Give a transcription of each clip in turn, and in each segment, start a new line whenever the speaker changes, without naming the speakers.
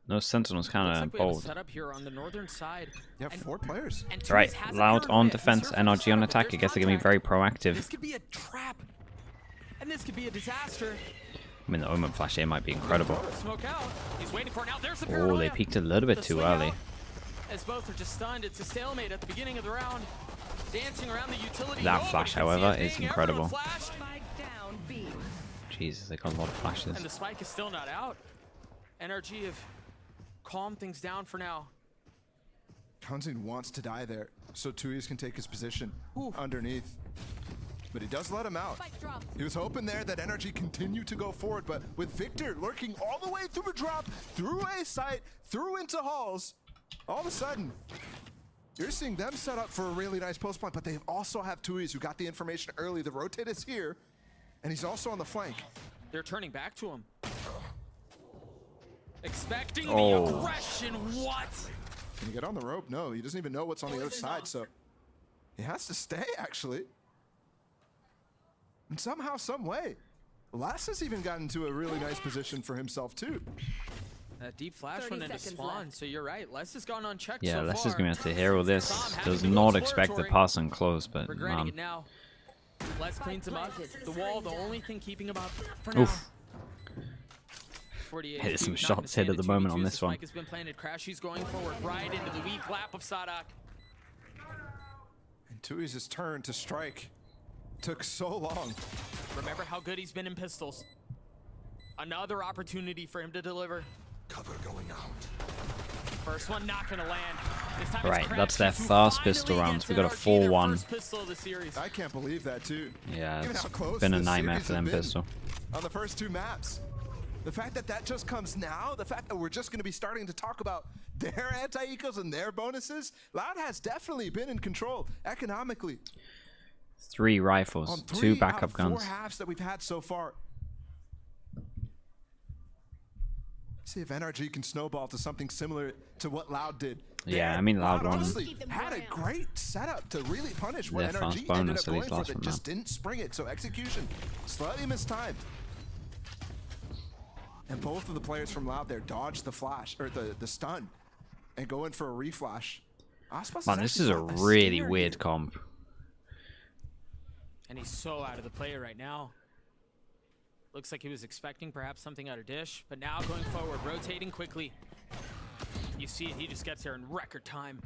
Those Sentinels kind of bold.
Set up here on the northern side.
You have 4 players.
Right, Loud on defense, NRG on attack. I guess they're going to be very proactive.
This could be a trap. And this could be a disaster.
I mean, the Omen Flash here might be incredible.
Smoke out. He's waiting for it now. There's the
Oh, they peaked a little bit too early.
As both are just stunned, it's a stalemate at the beginning of the round. Dancing around the utility.
That flash, however, is incredible.
Spike down B.
Jesus, they got a lot of flashes.
And the spike is still not out. NRG have calmed things down for now.
Townsend wants to die there, so Tuyas can take his position underneath. But he does let him out. He was hoping there that NRG continue to go forward, but with Victor lurking all the way through a drop, through a site, through into halls, all of a sudden, you're seeing them set up for a really nice post point, but they also have Tuyas who got the information early. The rotate is here, and he's also on the flank.
They're turning back to him. Expecting the aggression. What?
Can he get on the rope? No, he doesn't even know what's on the other side, so he has to stay, actually. And somehow, some way, Lass has even gotten into a really nice position for himself, too.
That deep flash went into spawn, so you're right. Les has gone unchecked
Yeah,
so
Les
far.
is going to have to hero this. Does not expect the pass and close, but
Regretting it now. Les cleans him up. The wall, the only thing keeping him up for now.
Oof.
48
Hit some
not
shots
gonna
hit at the
stand
moment
it.
on
2v2.
this one.
Spike has been planted. Crashy's going forward right into the weak lap of Sadak.
And Tuyas' turn to strike took so long.
Remember how good he's been in pistols. Another opportunity for him to deliver.
Cover going out.
First one not gonna land. This time
Right,
it's
that's their
Crashy who
first pistol
finally
rounds.
gets
We got a
NRG their
4-1.
first pistol of the series.
I can't believe that, too.
Yeah,
Given
it's
how close
been a
this
nightmare
series
for them
has been
pistol.
on the first 2 maps. The fact that that just comes now, the fact that we're just going to be starting to talk about their anti-ecos and their bonuses, Loud has definitely been in control economically.
3 rifles,
On
2
3 out
backup
of 4
guns.
halves that we've had so far. See if NRG can snowball to something similar to what Loud did.
Yeah, I mean, Loud won.
honestly had a great setup to really punish what
Their fast
NRG ended
bonus
up
at
going
least
for
last
that
one,
just
man.
didn't spring it. So execution slightly mistimed. And both of the players from Loud there dodged the flash or the stun and go in for a reflash. Aspas
Man, this is a
actually
really
stinger
weird
here.
comp.
And he's so out of the play right now. Looks like he was expecting perhaps something out of Dish, but now going forward, rotating quickly. You see it, he just gets there in record time.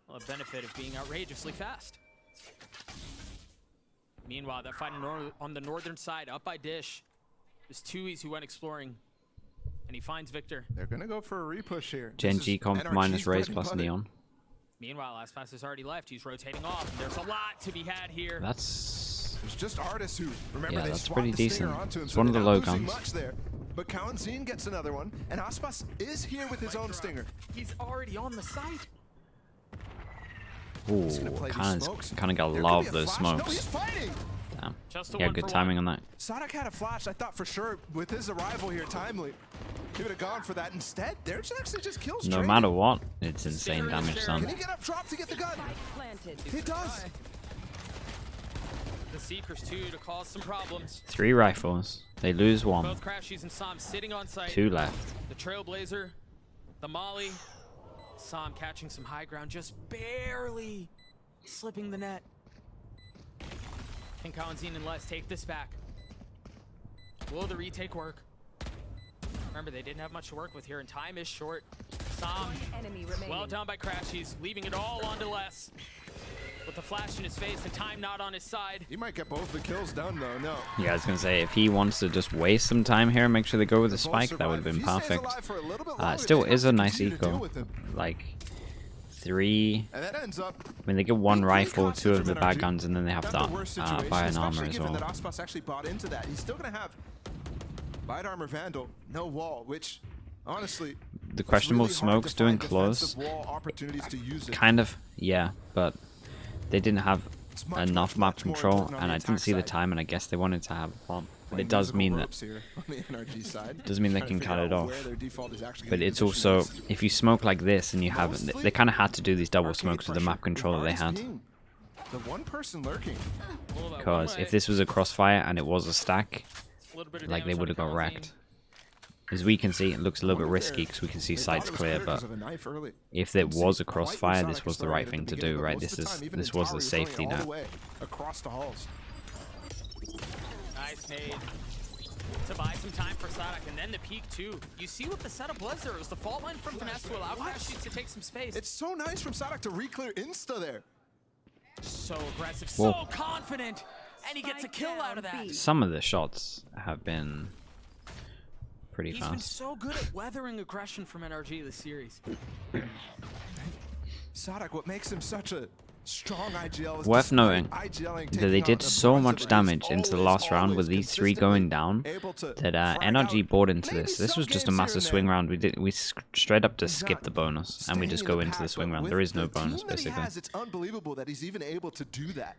Well, a benefit of being outrageously fast. Meanwhile, that fight on the northern side, up by Dish. There's Tuies who went exploring, and he finds Victor.
They're gonna go for a repush here.
Gen
This
G
is
comp
NRG's
minus
bread
Raze
and
plus
butter.
Neon.
Meanwhile, Aspas has already left. He's rotating off, and there's a lot to be had here.
That's...
There's just artists who remember
Yeah,
they
that's
swapped
pretty
the stinger
decent.
onto him,
It's
so
one of
they're
the
not
low
losing
guns.
much there. But Kalanzine gets another one, and Aspas is here with his own stinger.
He's already on the site.
Ooh,
gonna play these
kind
smokes.
of gotta
There could
love
be a
those
flash. No, he's
smokes.
fighting.
Damn.
Just a
Yeah,
one
good
for
timing
one.
on that.
Sadak had a flash. I thought for sure with his arrival here timely, he would have gone for that. Instead, there's actually just kills.
No
traded.
matter what, it's insane
Stinger is
damage
there.
Can
done.
he get up drop to get the gun?
Spike planted.
He does.
The Seekers too to cause some problems.
3 rifles. They lose 1.
Both Crashies and Sam sitting on site.
2 left.
The Trailblazer, the Molly. Sam catching some high ground, just barely slipping the net. Can Kalanzine and Les take this back? Will the retake work? Remember, they didn't have much to work with here, and time is short. Sam,
Enemy remaining.
well done by Crashies, leaving it all onto Les. With the flash in his face and time not on his side.
He might get both the kills done though. No.
Yeah, I was gonna say, if he wants to just waste some time here and make sure they go with the spike, that would have been perfect. It still is a nice eco. Like, 3...
And that ends up
I mean, they get 1
being
rifle,
pretty
2 of
constant
the
from
bag
NRG.
guns, and then they have
Not
that
the worst situation,
iron armor
especially
as
given
well.
that Aspas actually bought into that. He's still gonna have Bite Armor Vandal, no wall, which honestly
The questionable
it's really hard
smokes
to
doing
find
close,
defensive wall opportunities to use it.
kind of, yeah, but they didn't have
It's much,
enough
much,
map
much more
control,
important on
and
the
I didn't
attack
see the
side.
time, and I guess they wanted to have a bomb. But
Playing
it does
musical
mean that
ropes here on the NRG side.
doesn't mean they
Trying
can
to
cut
figure
it
out
off.
where their default is actually
But
gonna be
it's
positioned
also,
next.
if you smoke like this and you have,
Mostly
they kind of had to do these double
Arcade
smokes with the map
pressure.
control that they
We've already
had.
seen the one person lurking.
Pull that one
Because
way.
if this was a crossfire and it was a stack,
A little bit of
like they
damage
would have
on
got
Kalanzine.
wrecked. As we can see, it looks a little bit risky because we can see sights clear, but if there was a crossfire, this was the right thing to do, right? This was the safety net.
Across the halls.
Nice nade to buy some time for Sadak, and then the peek too. You see what the setup was there? It was the fault line from Finesse to allow Crash to take some space.
It's so nice from Sadak to re-clear insta there.
So aggressive,
Whoa.
so confident, and he gets a kill out of that.
Some of the shots have been pretty
He's been
fast.
so good at weathering aggression from NRG this series.
Sadak, what makes him such a strong IGL is
Worth noting
IGLing,
that they did so much damage into the last round with these three going down that NRG bought into this. This was just a massive swing round. We straight up just skip the bonus and we just go into the swing round. There is no bonus basically.
It's unbelievable that he's even able to do that.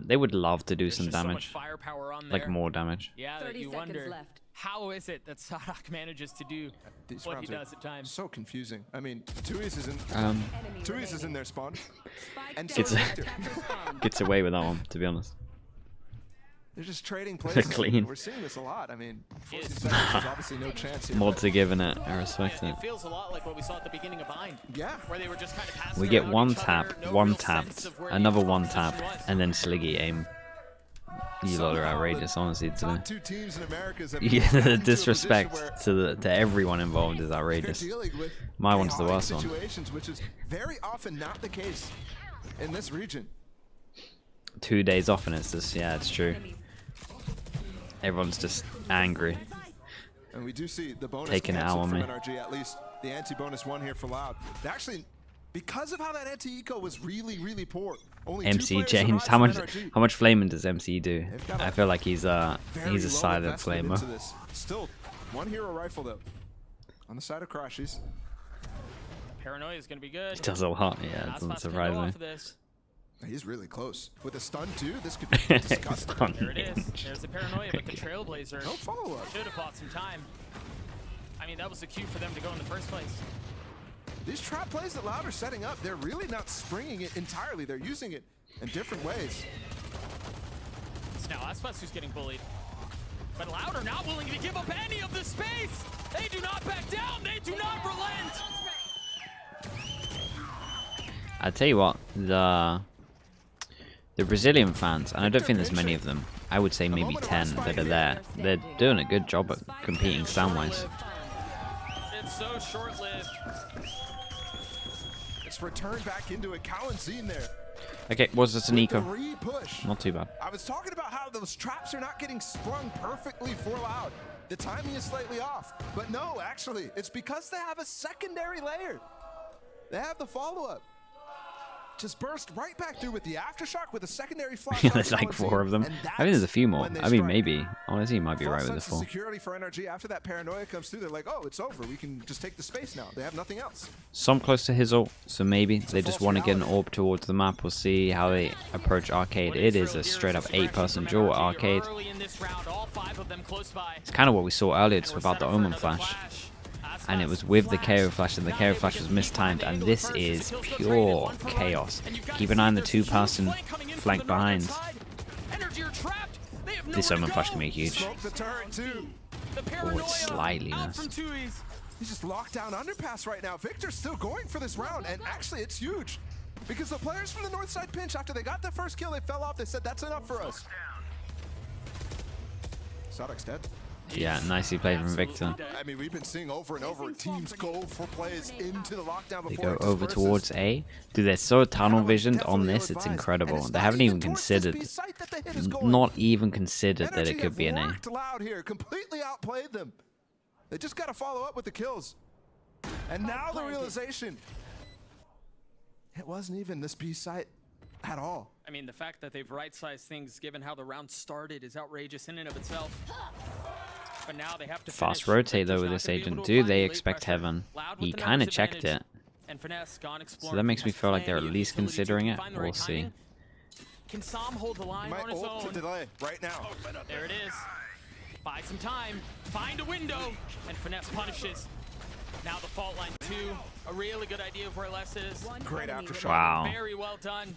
They would love to do
There's
some
just so much
damage,
firepower on
like
there.
more damage.
Yeah, that
30
you
seconds
wonder
left.
how is it that Sadak manages to do
These
what he
rounds are
does at times.
so confusing. I mean, Tui's is in
Enemy
Tui's is in
remaining.
their spawn.
Spike
And
down.
so is Victor.
Attacker spawn.
Gets away with that one, to be honest.
They're just trading plays.
Clean.
We're seeing this a lot. I mean, 14
It's-
seconds, there's obviously no chance here.
Mods
but
are giving it. I respect it.
It feels a lot like what we saw at the beginning of Bind.
Yeah.
Where they were just kind of passing
We get
around
one
each
tap,
other, no
one
real
tapped,
sense of where the
another
overall
one
position
tap,
was.
and then Sliggy aim. You lot are outrageous, honestly. Today.
Top two teams in America have
Yeah,
gotten
the
to a
disrespect
position where
to everyone involved is
they're
outrageous.
dealing with
My one's the
chaotic
worst one.
situations, which is very often not the case in this region.
2 days off and it's just, yeah, it's true. Everyone's just angry.
And we do see the bonus
Taking it out
canceled
on
from
me.
NRG, at least the anti-bonus one here for Loud. They actually, because of how that anti-eco was really, really poor, only two
MC
players
changed.
survived from NRG.
How much flaming does MC do?
They've got
I feel like he's a
Very low
silent
investment
flamer.
into this. Still, one hero rifle though, on the side of Crashies.
Paranoia is going to be good.
He does a lot, yeah, it
Not
doesn't
spots to go
surprise
off
me.
of this.
He's really close. With a stun too, this could be disgusting.
Stun.
There it is. There's the Paranoia, but the Trailblazer
No follow-up.
should have bought some time. I mean, that was the cue for them to go in the first place.
These trap plays that Loud are setting up, they're really not springing it entirely. They're using it in different ways.
It's now Aspas who's getting bullied. But Loud are not willing to give up any of the space. They do not back down. They do not relent.
I tell you what, the Brazilian fans, and I don't think there's many of them. I would say maybe 10 that are there. They're doing a good job at competing sound-wise.
It's so short-lived.
It's returned back into a Kalanzine there.
Okay, was this an eco?
Re-push.
Not too bad.
I was talking about how those traps are not getting sprung perfectly for Loud. The timing is slightly off. But no, actually, it's because they have a secondary layer. They have the follow-up. Just burst right back through with the aftershock with a secondary flash.
There's like 4 of them. I think there's a few more. I mean, maybe. Honestly, you might be right with the 4.
Security for NRG. After that paranoia comes through, they're like, oh, it's over. We can just take the space now. They have nothing else.
Some close to his ult, so maybe they just want to get an orb towards the map. We'll see how they approach Arcade. It is a straight up 8-person duel at Arcade. It's kind of what we saw earlier just without the Omen Flash. And it was with the KO Flash, and the KO Flash was mistimed, and this is pure chaos. Keep an eye on the 2-person flank behind. This Omen Flash can be huge.
Smoke the turret too.
Oh, it's slightly missed.
He's just locked down underpass right now. Victor's still going for this round, and actually it's huge. Because the players from the north side pinch, after they got their first kill, they fell off. They said, that's enough for us. Sadak's dead.
Yeah, nicely played from Victor.
I mean, we've been seeing over and over teams go for plays into the lockdown before
They go
it
over
disperses.
towards A. Dude, they're so tunnel visioned on this, it's
And
incredible.
it's
They
not
haven't even
towards this
considered,
B site that the hit is going.
not even considered that it
NRG
could be an
have
A.
worked Loud here, completely outplayed them. They just got to follow up with the kills. And now the realization, it wasn't even this B site at all.
I mean, the fact that they've right-sized things, given how the round started, is outrageous in and of itself. But now they have to
Fast
finish.
rotate though
Victor's
with
not
this
gonna be able
agent.
to
Do
apply
they
the
expect
pressure.
heaven?
Loud with
He
the
kind of
numbers
checked
advantage.
it.
And Finesse gone
So
exploring.
that makes me
Has
feel like they're at
plenty of
least
utility to
considering it.
find the
We'll
right
see.
timing. Can Sam hold the line
Might
on his
ult to
own?
delay right now.
There it is. Buy some time. Find a window. And Finesse punishes. Now the fault line 2. A really good idea of where Les is.
One
Great
enemy
aftershock.
Wow.
Very well done.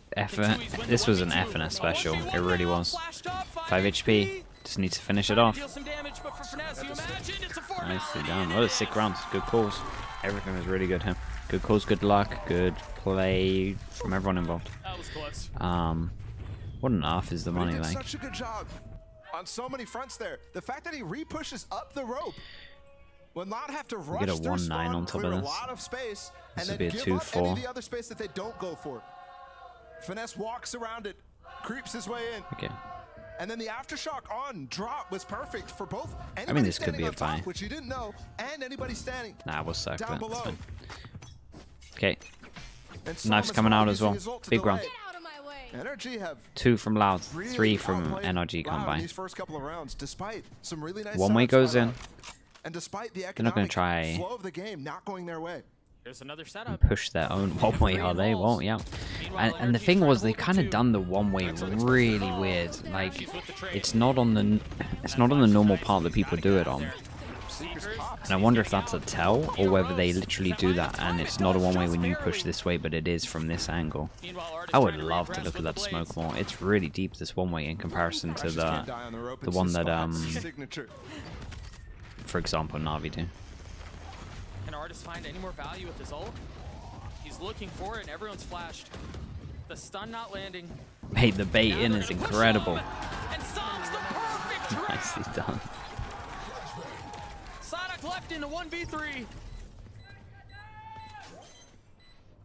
This was an F and a special. It really was. 5 HP. Just needs to finish it off.
Deal some damage, but for finesse, you imagine it's a 4
Nicely done. What a sick round. Good calls. Everything was really good here. Good calls, good luck, good play from everyone involved.
That was close.
What on earth is the
But he
money
did
like?
such a good job on so many fronts there. The fact that he re-pushes up the rope will not have to rush
get a
through
1-9
spawn,
on top of
clear a
this.
lot of space,
This
and
would
then
be a
give up any
2-4.
of the other space that they don't go for. Finesse walks around it, creeps his way in,
Okay.
and then the aftershock on drop was perfect for both.
I mean, this could
standing
be a
on top,
buy.
which you didn't know, and anybody standing
Nah, we'll suck
down
that.
below.
It's fine. Okay.
And
Knife's
Som
coming out
well
as well.
using his ult to
Big
delay.
round.
Out of my way.
NRG have
2 from Loud,
really
3 from
outplayed
NRG
Loud in
combined.
these first couple of rounds, despite some really nice
One way
setups
goes
by
in.
Loud. And despite the
They're not going
economic
to try
flow of the game not going their way.
Here's another
and
setup.
push their own one way, are they? Won't, yeah. And the thing was, they kind of done the one way really weird. Like, it's not on the normal part that people do it on. And I wonder if that's a tell, or whether they literally do that and it's not a one way when you push this way, but it is from this angle. I would love to look at that smoke more. It's really deep, this one way, in comparison to
Can't die on the rope.
the
It's
one
his
that
spot. Signature.
for example, Na'Vi do.
Can Artist find any more value with his ult? He's looking for it, and everyone's flashed. The stun not landing.
Hey, the bait
Now
in
they're
is
gonna push
incredible.
him, and Som's the perfect trap.
Nicely done.
Sonic left into 1v3.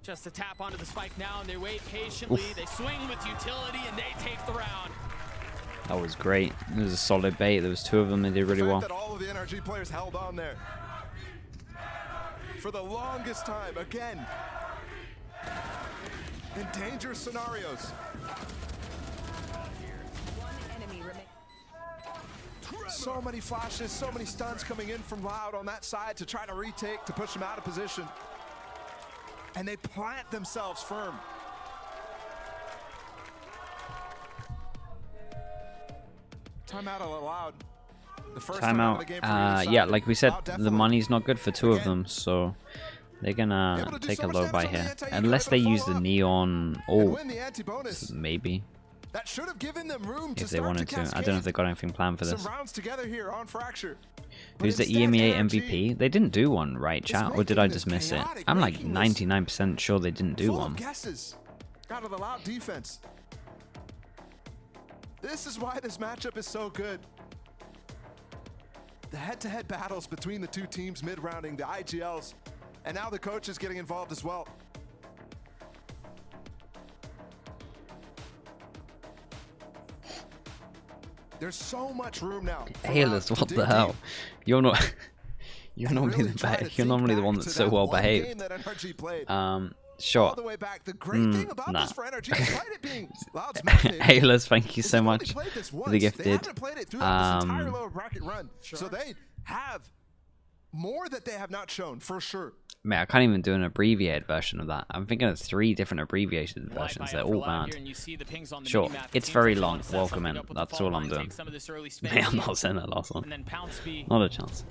Just a tap onto the spike now, and they wait patiently.
Oof.
They swing with utility, and they take the round.
That was great. It was a solid bait. There was 2 of them. They did really
The
well.
fact that all of the NRG players held on there for the longest time, again, in dangerous scenarios.
One enemy remains.
So many flashes, so many stuns coming in from Loud on that side to try to retake, to push them out of position. And they plant themselves firm. Timeout allowed. The first timeout of the game for either
Yeah,
side.
like we said,
Loud
the
definitely.
money's not good for 2 of
Again.
them, so they're gonna
Able to do
take
so
a
much
low
damage
buy
on the
here.
anti-E,
Unless
try
they
to
use the
follow up
neon
And
ult,
win the anti-bonus.
maybe,
That should have given them room to
if they
start
wanted to. I don't know if
cascade
they got anything planned for
some
this.
rounds together here on Fracture. But
Who's the
instead,
EMEA
NRG
MVP? They didn't do one, right, chat? Or did I
making
just
this
miss it?
chaotic,
I'm like
making this
99% sure they didn't do
full of
one.
guesses out of the Loud defense. This is why this matchup is so good. The head-to-head battles between the 2 teams mid-rounding, the IGLs, and now the coach is getting involved as well. There's so much room now. for
Hayless,
Loud to
what
dig
the hell?
deep
You're not. You're
and
normally
really
the
try to
you're
think
normally the
back
one
to
that's so
that
well
one
behaved.
game that NRG played.
Sure.
All the way back. The great thing about
nah.
this for NRG, despite it being Loud's mandate,
Hayless, thank you
is
so
they've only
much
played this
for
once.
the
They
gifted.
haven't played it throughout this entire lower bracket run. So they have more that they have not shown, for sure.
Mate, I can't even do an abbreviated version of that. I'm thinking of 3 different abbreviated versions. They're all bad. Sure, it's very long. Welcome in. That's all I'm doing. Mate, I'm not saying that last one.
And then Pounce B.
Not a chance.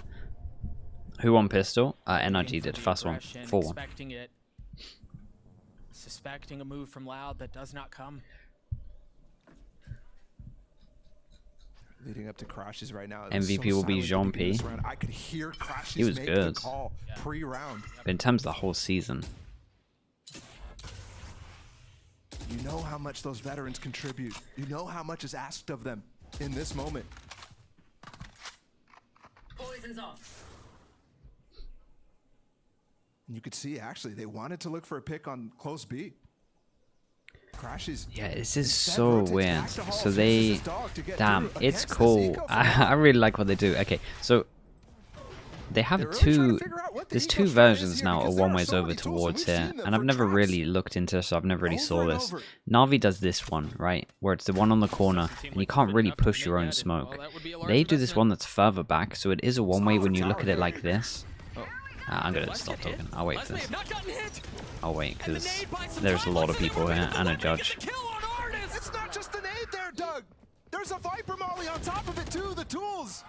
Who won pistol? NRG did. First one. 4-1.
Expecting it. Suspecting a move from Loud that does not come.
Leading up to Crashes right now.
MVP will be Jean P.
I could hear Crashes
He was
make
good.
the call pre-round.
But in terms of the whole season,
You know how much those veterans contribute. You know how much is asked of them in this moment.
Poison's off.
And you could see, actually, they wanted to look for a pick on close B. Crashes.
yeah, this is
Instead
so
rotates
weird.
back to Hall,
So
uses
they,
his dog to get
damn,
through
it's
against the
cool.
Eco
I really like what they do. Okay, so they have
They're really trying to
2.
figure out what the
There's
eco
2
strat is
versions
here
now
because
of
there
one
are
ways
so
over
many tools, and
towards
we've
here,
seen them
and I've
for
never
traps
really looked into this, so I've never really
over
saw
and
this.
over.
Navi does this one, right, where it's the one on the corner, and you can't really push your own smoke. They do this one that's further back, so it is a one way when you look at it like this. I'm gonna stop talking. I'll wait for this. I'll wait because there's a lot of people here and a judge.
It's not just an aid there, Doug. There's a Viper Molly on top of it, too. The tools.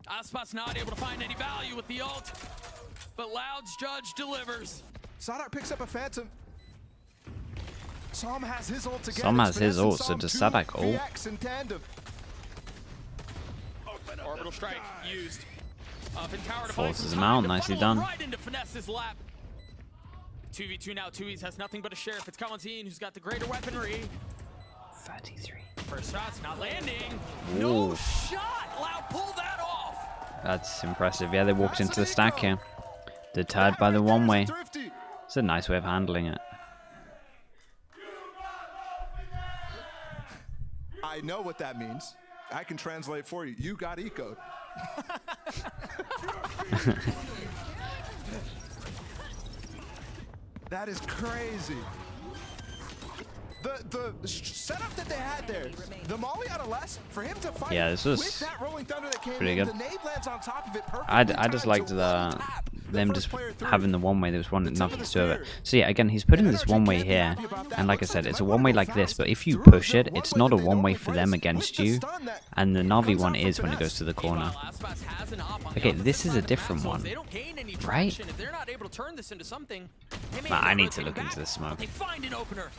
Ospot's not able to find any value with the ult. But Loud's judge delivers.
Sadak picks up a Phantom. Som has his ult again.
Som
It's
has his
Finesse and
ult, so
Som
does
2
Sadak ult?
VX in tandem.
Orbital strike used. Up in tower
Forces
devices,
him
time
out,
to
nicely
funnel him
done.
Right into Finesse's lap. 2v2 now. Tui's has nothing but a sheriff. It's Kalanzine who's got the greater weaponry.
33.
First shot's not landing.
Ooh.
No shot. Loud pull that off.
That's impressive. Yeah, they walked into the stack here. Deterred by the one-way.
Thrifty.
It's a nice way of handling it.
I know what that means. I can translate for you. You got ecoed. That is crazy. The setup that they had there, the molly out of less, for him to fight
Yeah, this was
with that rolling thunder that came
pretty
in,
good.
the nade lands on top of it perfectly
I
timed,
just
so
liked
one
the
tap,
them
first
just
player through.
having the one way. There was one
The tip
nothing
of the
to it.
spear.
So yeah, again, he's putting
And
this
NRG
one way
can't be
here,
happy about that.
and like I
Looks
said,
like
it's
they
a
might
one way
wanna
like
go
this.
fast
But if you
through
push
the
it,
one
it's
way
not a
that they
one way
don't
for
replace
them
with
against
the
you,
stun that
and the Navi
comes
one
out from
is when it goes
Finesse.
to the corner.
Meanwhile, Aspas has an op on the
Okay,
opposite
this is
side
a
of the
different
map, so
one,
if they don't gain any
right?
traction, if they're not able to turn this into something, they may
Man, I
end up
need to
rotating
look into
back,
this smoke.
but They find an opener.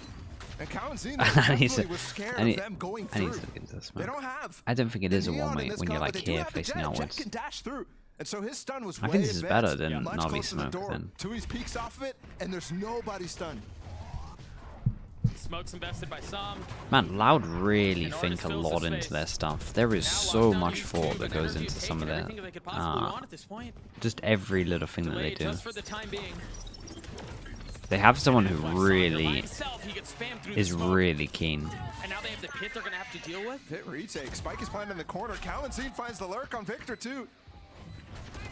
And Kalanzine
I need to-
definitely was scared
I need-
of them going
I need
through.
to look into this
They
smoke.
don't have.
I don't think it is a
Neon
one way
in this
when you're
combo.
like
They do
here
have the
facing
jet. Jet
outwards.
can dash through. And so his stun was
I
way
think this is better
advanced.
than
Much
Navi
closer to the
smoke
door.
then.
Tui's peeks off of it, and there's nobody stunned.
Smoke's invested by some.
Man, Loud really
And
think
Artis
a
fills
lot
his
into
space.
their stuff. There is
Now
so
Lockdown
much
needs
thought
to,
that
but
goes
NRG
into
have
some of
taken
their,
everything that they could possibly want at this point.
just every little thing that they
Delayed
do.
just for the time being.
They have someone who
By
really
himself, he gets spammed through the
is
smoke.
really keen.
And now they have the pit they're gonna have to deal with.
Hit retake. Spike is planted in the corner. Kalanzine finds the lurk on Victor too.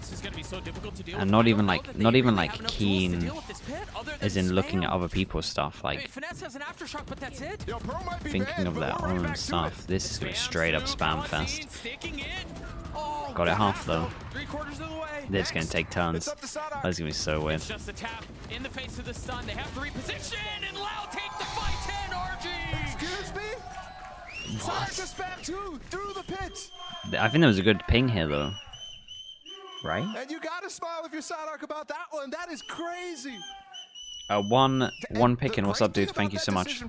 This is gonna be so difficult to deal
And
with.
not
I
even
don't know
like-
that
not
they
even
really
like
have enough tools to
keen
deal with this pit other than
As in looking at
spam.
other people's stuff,
I mean,
like
Finesse has an aftershock, but that's it.
Yo, Pearl might be
thinking
banned,
of
but
their
we're right
own
back to
stuff.
it.
This is
Spam
straight up
through,
spam
Kalanzine
fest.
sticking it. Oh,
Got it half though.
3/4 of the way.
They're just gonna take turns.
It's up to Sadak.
That's gonna be so weird.
It's just a tap in the face of the stun. They have to reposition, and Loud take the fight to NRG.
Excuse me? Sadak just spam two through the pit.
I think there was a good ping here though. Right?
And you gotta smile if you're Sadak about that one. That is crazy.
One picking. What's up, dude? Thank you so much.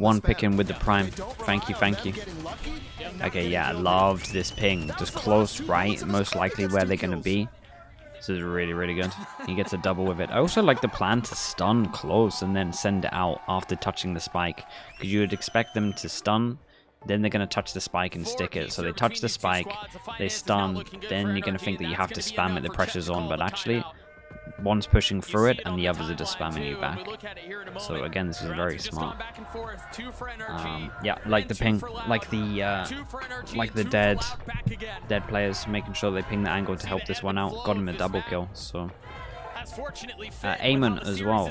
One picking with the prime. Thank you, thank you. Okay, yeah, I loved this ping. Just close right, most likely where they're gonna be. This is really, really good. He gets a double with it. I also like the plan to stun close and then send it out after touching the spike. Because you would expect them to stun, then they're going to touch the spike and stick it. So they touch the spike, they stun, then you're going to think that you have to spam it, the pressure's on. But actually, one's pushing through it and the others are just spamming you back. So again, this is very smart. Yeah, like the ping, like the dead players, making sure they ping the angle to help this one out. Got him a double kill. So Eamon as well.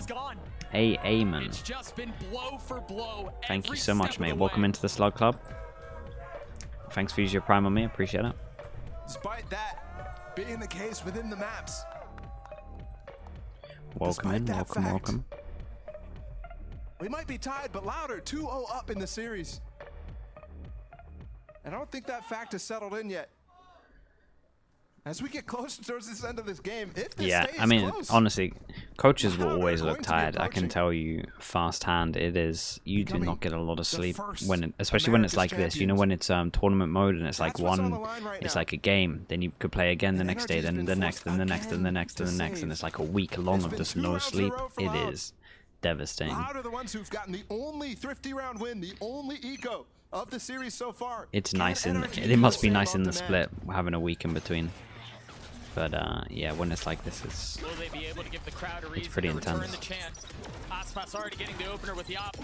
Hey Eamon, thank you so much, mate. Welcome into the Slug Club. Thanks for using your prime on me. Appreciate it.
Despite that being the case within the maps.
Welcome in, welcome, welcome.
We might be tied, but louder, 2-0 up in the series. And I don't think that fact is settled in yet. As we get closer towards this end of this game, if this
Yeah,
stays
I mean,
close,
honestly, coaches will
Louder
always
going
look
to be
tired. I can
approaching.
tell you, fast hand, it is. You do not get a lot of sleep when, especially when it's
America's
like this. You know, when it's tournament mode and it's like
That's what's on the
one,
line right
it's
now.
like a game. Then you could play again the
And
next day,
NRG's
then
been
the next,
forced
then the next, then the
again
next, then
to
the next, and
save.
it's like a week long
It's
of
been
just
2
no
rounds in a
sleep.
row for
It
Loud.
is devastating.
Loud are the ones who've gotten the only thrifty round win, the only eco of the series so far.
It's
Can
nice in.
NRG
It must be
do the
nice
same
in
on
the
demand?
split, having a week in between. But yeah, when it's like this, it's
Will they be able to give the crowd a reason
pretty
to return
intense.
the chant? Aspas already getting the opener with the op.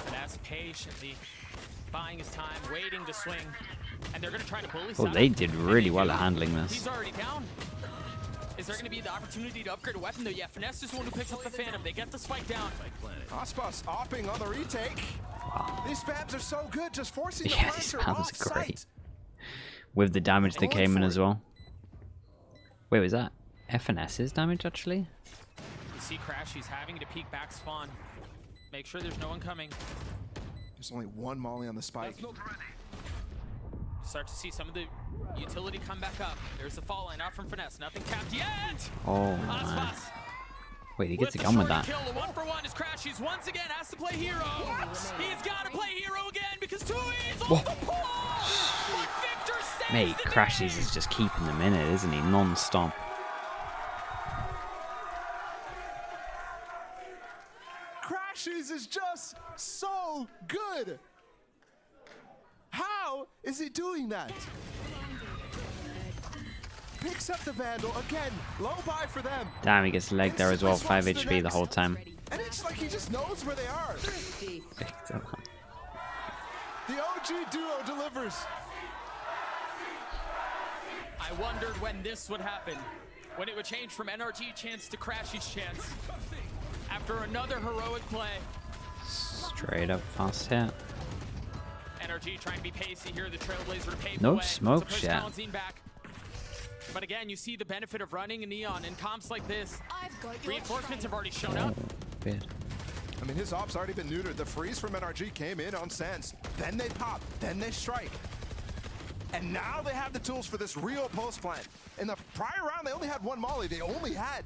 Finesse patiently buying his time, waiting to swing, and they're gonna try to bully.
Oh,
Sadak.
they did
And
really
they
well
do.
at handling this.
He's already down. Is there gonna be the opportunity to upgrade a weapon though? Yeah, Finesse is the one who picks up the Phantom. They get the spike down.
Aspas opping on the retake. These spams are so good, just forcing the
Yeah, these
pressure
spams
off
are great.
site.
With the damage that
Going
came in
for
as
it.
well. Wait, was that FNS's damage actually?
You see Crash, he's having to peek back spawn. Make sure there's no one coming.
There's only one molly on the spike.
Start to see some of the utility come back up. There's the fall line out from Finesse. Nothing capped yet.
Oh man.
Aspas
Wait, he gets a
the
gun with
shorty
that.
Kill. The 1-for-1 is Crashies once again has to play hero. He's got to play hero again because Tui's off the pull. But Victor saves
Mate,
the
Crashies
day.
is just keeping them in it, isn't he? Non-stop.
Crashies is just so good. How is he doing that? Picks up the Vandal again. Low buy for them.
Damn, he gets legged there as well. 5 HP the whole time.
And it's like he just knows where they are. The OG duo delivers.
I wondered when this would happen. When it would change from NRG chance to Crashy's chance. After another heroic play.
Straight up fast hit.
NRG trying to be pacey here. The Trailblazer to pave
No
the way.
smokes
to push
yet.
Valentin back. But again, you see the benefit of running a Neon in comps like this.
I've got your
Reinforcements have already shown
Oh,
up.
weird.
I mean, his op's already been neutered. The freeze from NRG came in on Sands. Then they pop. Then they strike. And now they have the tools for this real post plant. In the prior round, they only had one molly. They only had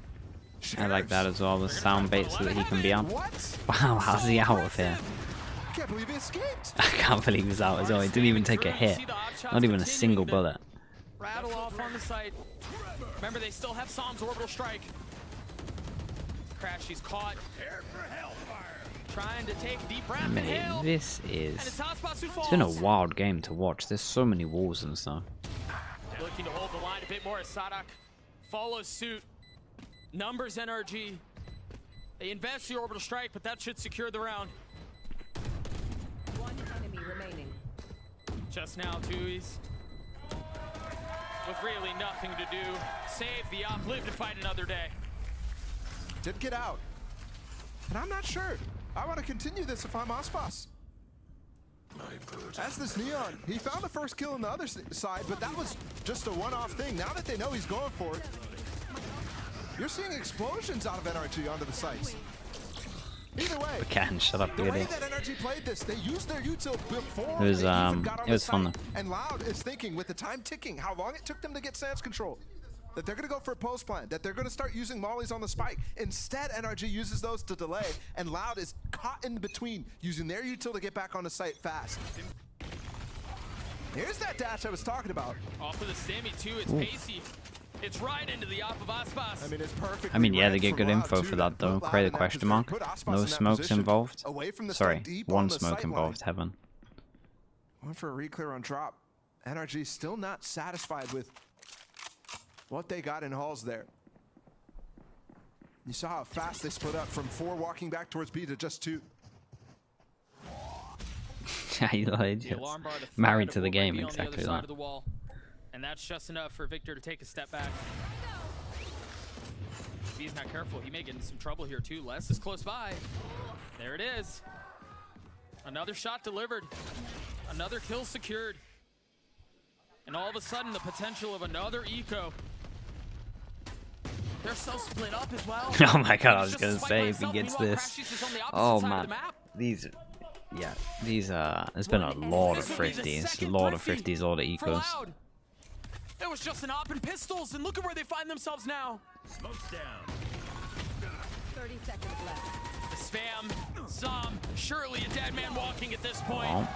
I like that as well. The sound bait so that he can be out.
What?
Wow, how's he out of here?
I can't believe he escaped.
I can't believe he's out as well. He didn't even take a hit. Not even a single bullet.
Rattle off on the site. Remember, they still have Psalm's orbital strike. Crash, he's caught. Trying to take a deep breath and
Mate,
hail.
this
And
is...
it's Aspas who
It's
falls.
been a wild game to watch. There's so many walls and stuff.
Looking to hold the line a bit more as Sadak follows suit. Numbers NRG. They invest the orbital strike, but that should secure the round.
One enemy remaining.
Just now, Tui's with really nothing to do. Save the op, live to fight another day.
Did get out. And I'm not sure. I want to continue this if I'm Aspas. As this Neon, he found the first kill on the other side, but that was just a one-off thing. Now that they know he's going for it, you're seeing explosions out of NRG onto the sites. Either way,
Can shut up,
the way
idiot.
that NRG played this, they used their util before
It was,
they even got on
it
the
was fun
site.
though.
And Loud is thinking, with the time ticking, how long it took them to get Sans control, that they're going to go for a post plant, that they're going to start using mollies on the spike. Instead, NRG uses those to delay, and Loud is caught in between, using their util to get back on the site fast. Here's that dash I was talking about.
Off of the stimmy too, it's pacey. It's right into the op of Aspas.
I mean, it's perfect.
I mean, yeah, they get good info for that though. Create a question mark. No smokes involved. Sorry, one smoke involved, heaven.
Went for a re-clear on drop. NRG still not satisfied with what they got in halls there. You saw how fast they split up from 4 walking back towards B to just 2.
He's
The alarm bar, the
married
threat
to
of
the
what might
game,
be on the other
exactly
side
that.
of the wall. And that's just enough for Victor to take a step back. If he's not careful, he may get in some trouble here too. Les is close by. There it is. Another shot delivered. Another kill secured. And all of a sudden, the potential of another eco. They're so split up as well.
Oh my god, I
He's
was
just
gonna
spiked
say if he
myself.
gets
Meanwhile,
this.
Crashies is on the opposite
Oh
side of
man,
the map.
these, yeah, these there's been a lot of
This will be the
50s, a
second
lot of
thrifty
50s, a lot of
for
ecos.
Loud. It was just an op and pistols, and look at where they find themselves now.
30 seconds left.
The spam, some, surely a dead man walking at this point.
Oh.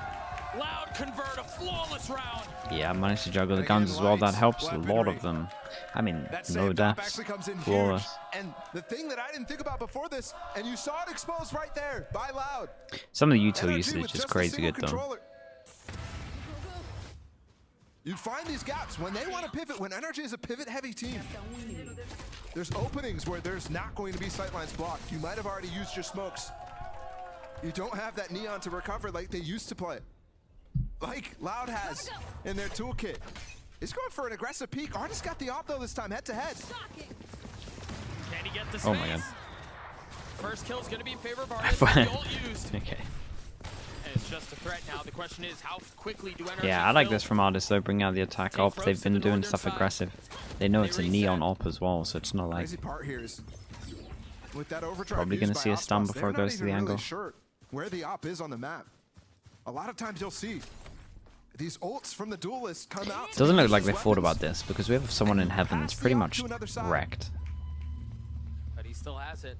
Loud convert a flawless round.
Yeah, I managed to juggle the guns as well. That helps a lot of them. I mean,
That
no
save drop
deaths,
actually comes in huge.
flawless.
And the thing that I didn't think about before this, and you saw it exposed right there by Loud.
Some of the util
NRG
usage
with
is
just a
crazy
single
good though.
controller. You find these gaps when they want to pivot. When NRG is a pivot-heavy team, there's openings where there's not going to be sightlines blocked. You might have already used your smokes. You don't have that Neon to recover like they used to play. Like Loud has in their toolkit. He's going for an aggressive peek. Artist got the op though this time, head-to-head.
Can he get the space?
Oh my god.
First kill is going to be in favor of Artist. The ult used.
Okay.
And it's just a threat now. The question is, how quickly do NRG
Yeah, I like
fill?
this from artists though. Bring out the attack
Take
op.
Frost
They've
to
been
the
doing
northern
stuff
side.
aggressive. They know
They
it's a
reset.
neon op as well, so it's not like
Crazy part here is with that overdrive
Probably
used
gonna
by
see a stun
Aspas,
before it
they're not
goes to
even
the
really
angle.
Sure where the op is on the map. A lot of times you'll see These ults from the duelists come out.
It doesn't look like they thought about this, because we have someone in heaven that's pretty much wrecked.
But he still has it.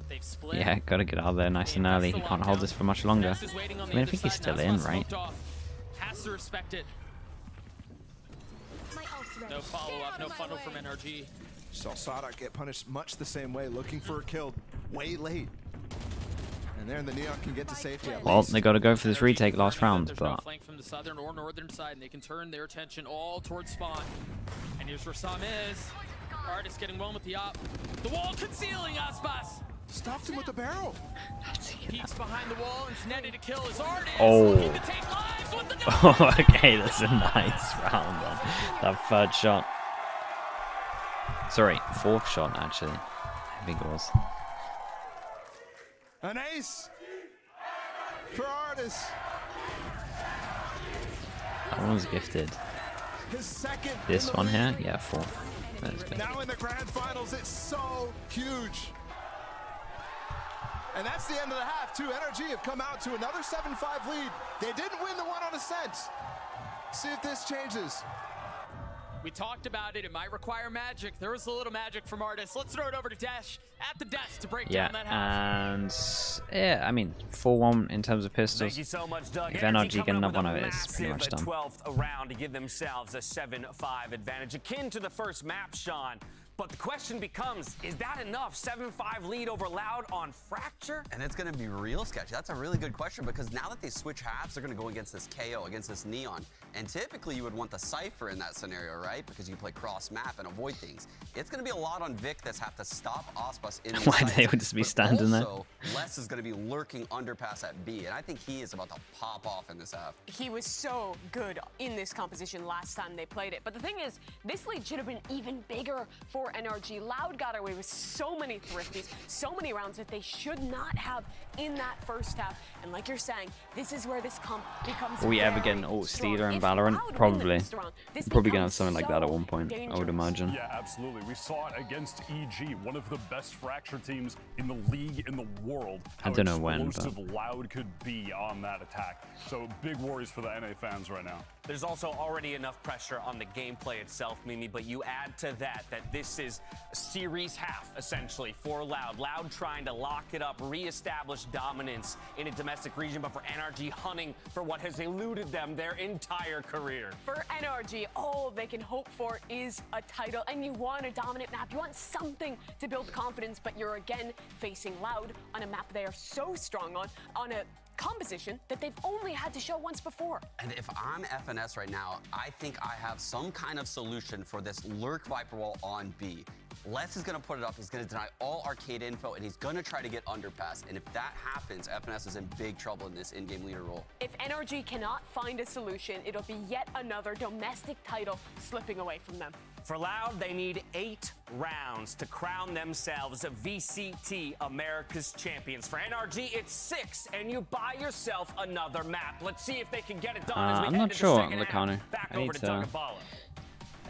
They've split.
Yeah, gotta get out there nice and early. He can't hold this for much longer. I mean, I think he's still in, right?
Has to respect it. No follow-up, no funnel from NRG.
Saw Sadak get punished much the same way, looking for a kill way late. And there, the Neon can get to safety at
Well,
least.
they gotta go for this retake last round,
There's no
but
flank from the southern or northern side, and they can turn their attention all towards spawn. And here's where Sam is. Artist getting one with the op. The wall concealing Aspas.
Stuffed him with the barrel.
Peeks behind the wall and it's netted to kill his Artist.
Oh.
Looking to take lives with the
oh, okay, that's a nice round then. That third shot. Sorry, fourth shot actually. I think it was.
An ace for Artis.
That one's gifted.
His second.
This one here, yeah, fourth. That's good.
Now in the grand finals, it's so huge. And that's the end of the half. NRG have come out to another 7-5 lead. They didn't win the one on ascent. See if this changes.
We talked about it. It might require magic. There was a little magic from Artist. Let's throw it over to Dash at the desk to break down that half.
And yeah, I mean, 4-1 in terms of pistols.
Thank you so much, Doug.
If NRG get
coming up
another one
with
of
a
it, it's pretty much
massive
done.
12th round to give themselves a 7-5 advantage, akin to the first map, Sean. But the question becomes, is that enough? 7-5 lead over Loud on Fracture?
And it's going to be real sketchy. That's a really good question, because now that they switch halves, they're going to go against this KO, against this Neon. And typically you would want the Cypher in that scenario, right? Because you can play cross map and avoid things. It's going to be a lot on Vic that's have to stop Aspas in the
Why they would just be standing there?
Also, Les is going to be lurking underpass at B, and I think he is about to pop off in this half.
He was so good in this composition last time they played it. But the thing is, this lead should have been even bigger for NRG. Loud got away with so many thrifties, so many rounds that they should not have in that first half. And like you're saying, this is where this comp becomes
Will we ever
very
get an alt
strong.
Stealer in
If
Valorant?
Loud win the
Probably.
first round, this
Probably gonna have
becomes
something like that at
so
one point, I would
dangerous.
imagine.
Yeah, absolutely. We saw it against EG, one of the best Fracture teams in the league, in the world.
I don't know when,
How
but
explosive Loud could be on that attack. So big worries for the NA fans right now.
There's also already enough pressure on the gameplay itself, Mimi, but you add to that this is a series half, essentially, for Loud. Loud trying to lock it up, reestablish dominance in a domestic region, but for NRG hunting for what has eluded them their entire career.
For NRG, all they can hope for is a title, and you want a dominant map. You want something to build confidence, but you're again facing Loud on a map they are so strong on a composition that they've only had to show once before.
And if I'm FNS right now, I think I have some kind of solution for this Lurk Viper wall on B. Les is going to put it up, he's going to deny all arcade info, and he's going to try to get underpass. And if that happens, FNS is in big trouble in this in-game leader role.
If NRG cannot find a solution, it'll be yet another domestic title slipping away from them.
For Loud, they need 8 rounds to crown themselves VCT America's champions. For NRG, it's 6, and you buy yourself another map. Let's see if they can get it done as we
I'm
head
not
into the
sure,
second half.
Lacano.
Back
I
over
need
to
to-
Dugabala.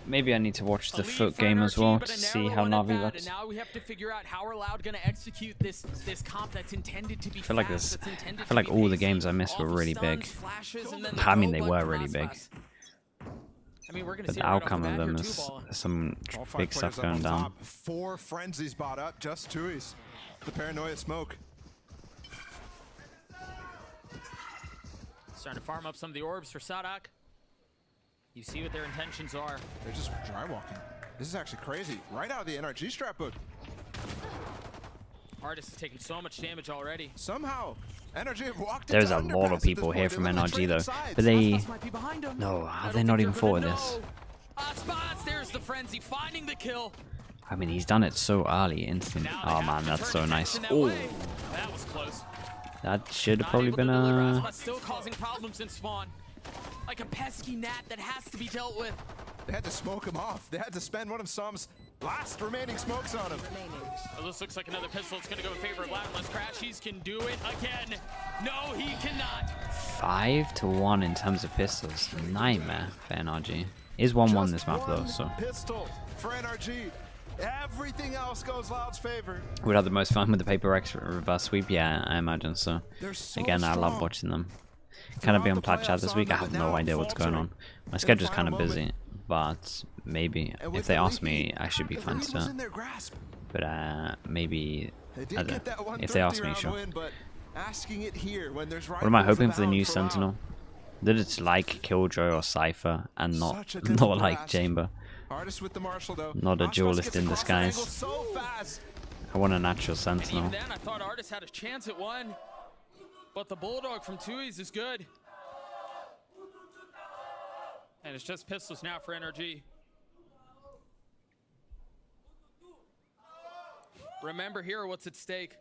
Maybe I need to watch the
A lead
foot
for
game as
NRG,
well
but
to
a
see
narrow
how
one at
Navi
that,
looks.
And now we have to figure out how are Loud going to execute this comp that's intended to be
I feel like
fast,
this.
that's intended
I
to
feel like
be
all the
pacey.
games I missed were
All the
really
stuns,
big.
flashes, and then
I mean,
the
they
go
were
button
really
from
big.
Aspas. I mean, we're going to
But
see
the
it right off
outcome
the
of
bat
them
here,
is
too, Balla.
some
All 5
big
players
stuff
up
going
on
down.
top. 4 frenzies bought up, just Tui's. The paranoia smoke.
Starting to farm up some of the orbs for Sadak. You see what their intentions are.
They're just dry walking. This is actually crazy. Right out of the NRG strap book.
Artist has taken so much damage already.
Somehow, NRG have walked
There's
into
a lot
underpass
of
at
people
this
here
point.
from
They literally
NRG
traded
though,
sides.
but they
Aspas might be behind him.
no,
I
are
don't
they
think
not
they're
even
gonna
for this?
know. Aspas, there's the frenzy, finding the kill.
I mean, he's done it so early, instant.
Now they
Oh
have
man,
to
that's
turn
so nice.
attention that
Oh,
way. That was close.
that should have
Not
probably
able
been
to deliver,
a.
Aspas still causing problems in spawn. Like a pesky gnat that has to be dealt with.
They had to smoke him off. They had to spend one of Som's last remaining smokes on him.
Oh, this looks like another pistol. It's going to go in favor of Loud. Unless Crashies can do it again. No, he cannot.
5-1 in terms of pistols. Nightmare for NRG. Is 1-1 this map though,
one
so
pistol for NRG. Everything else goes Loud's favor.
we'd have the most fun with the Paper X reverse sweep. Yeah, I imagine so.
They're so
Again, I love
strong.
watching them. kind of be on plat chat this week. I have no idea what's going on. My schedule's kind of busy, but maybe if they ask me, I should be fine to do it. But maybe I don't know. If they ask me, sure. What am I hoping for the new Sentinel? That it's like Killjoy or Cypher and not like Chamber. Not a duelist in disguise. I want a natural Sentinel.
And even then, I thought Artis had a chance at one, but the Bulldog from Tui's is good. And it's just pistols now for NRG. Remember here what's at stake.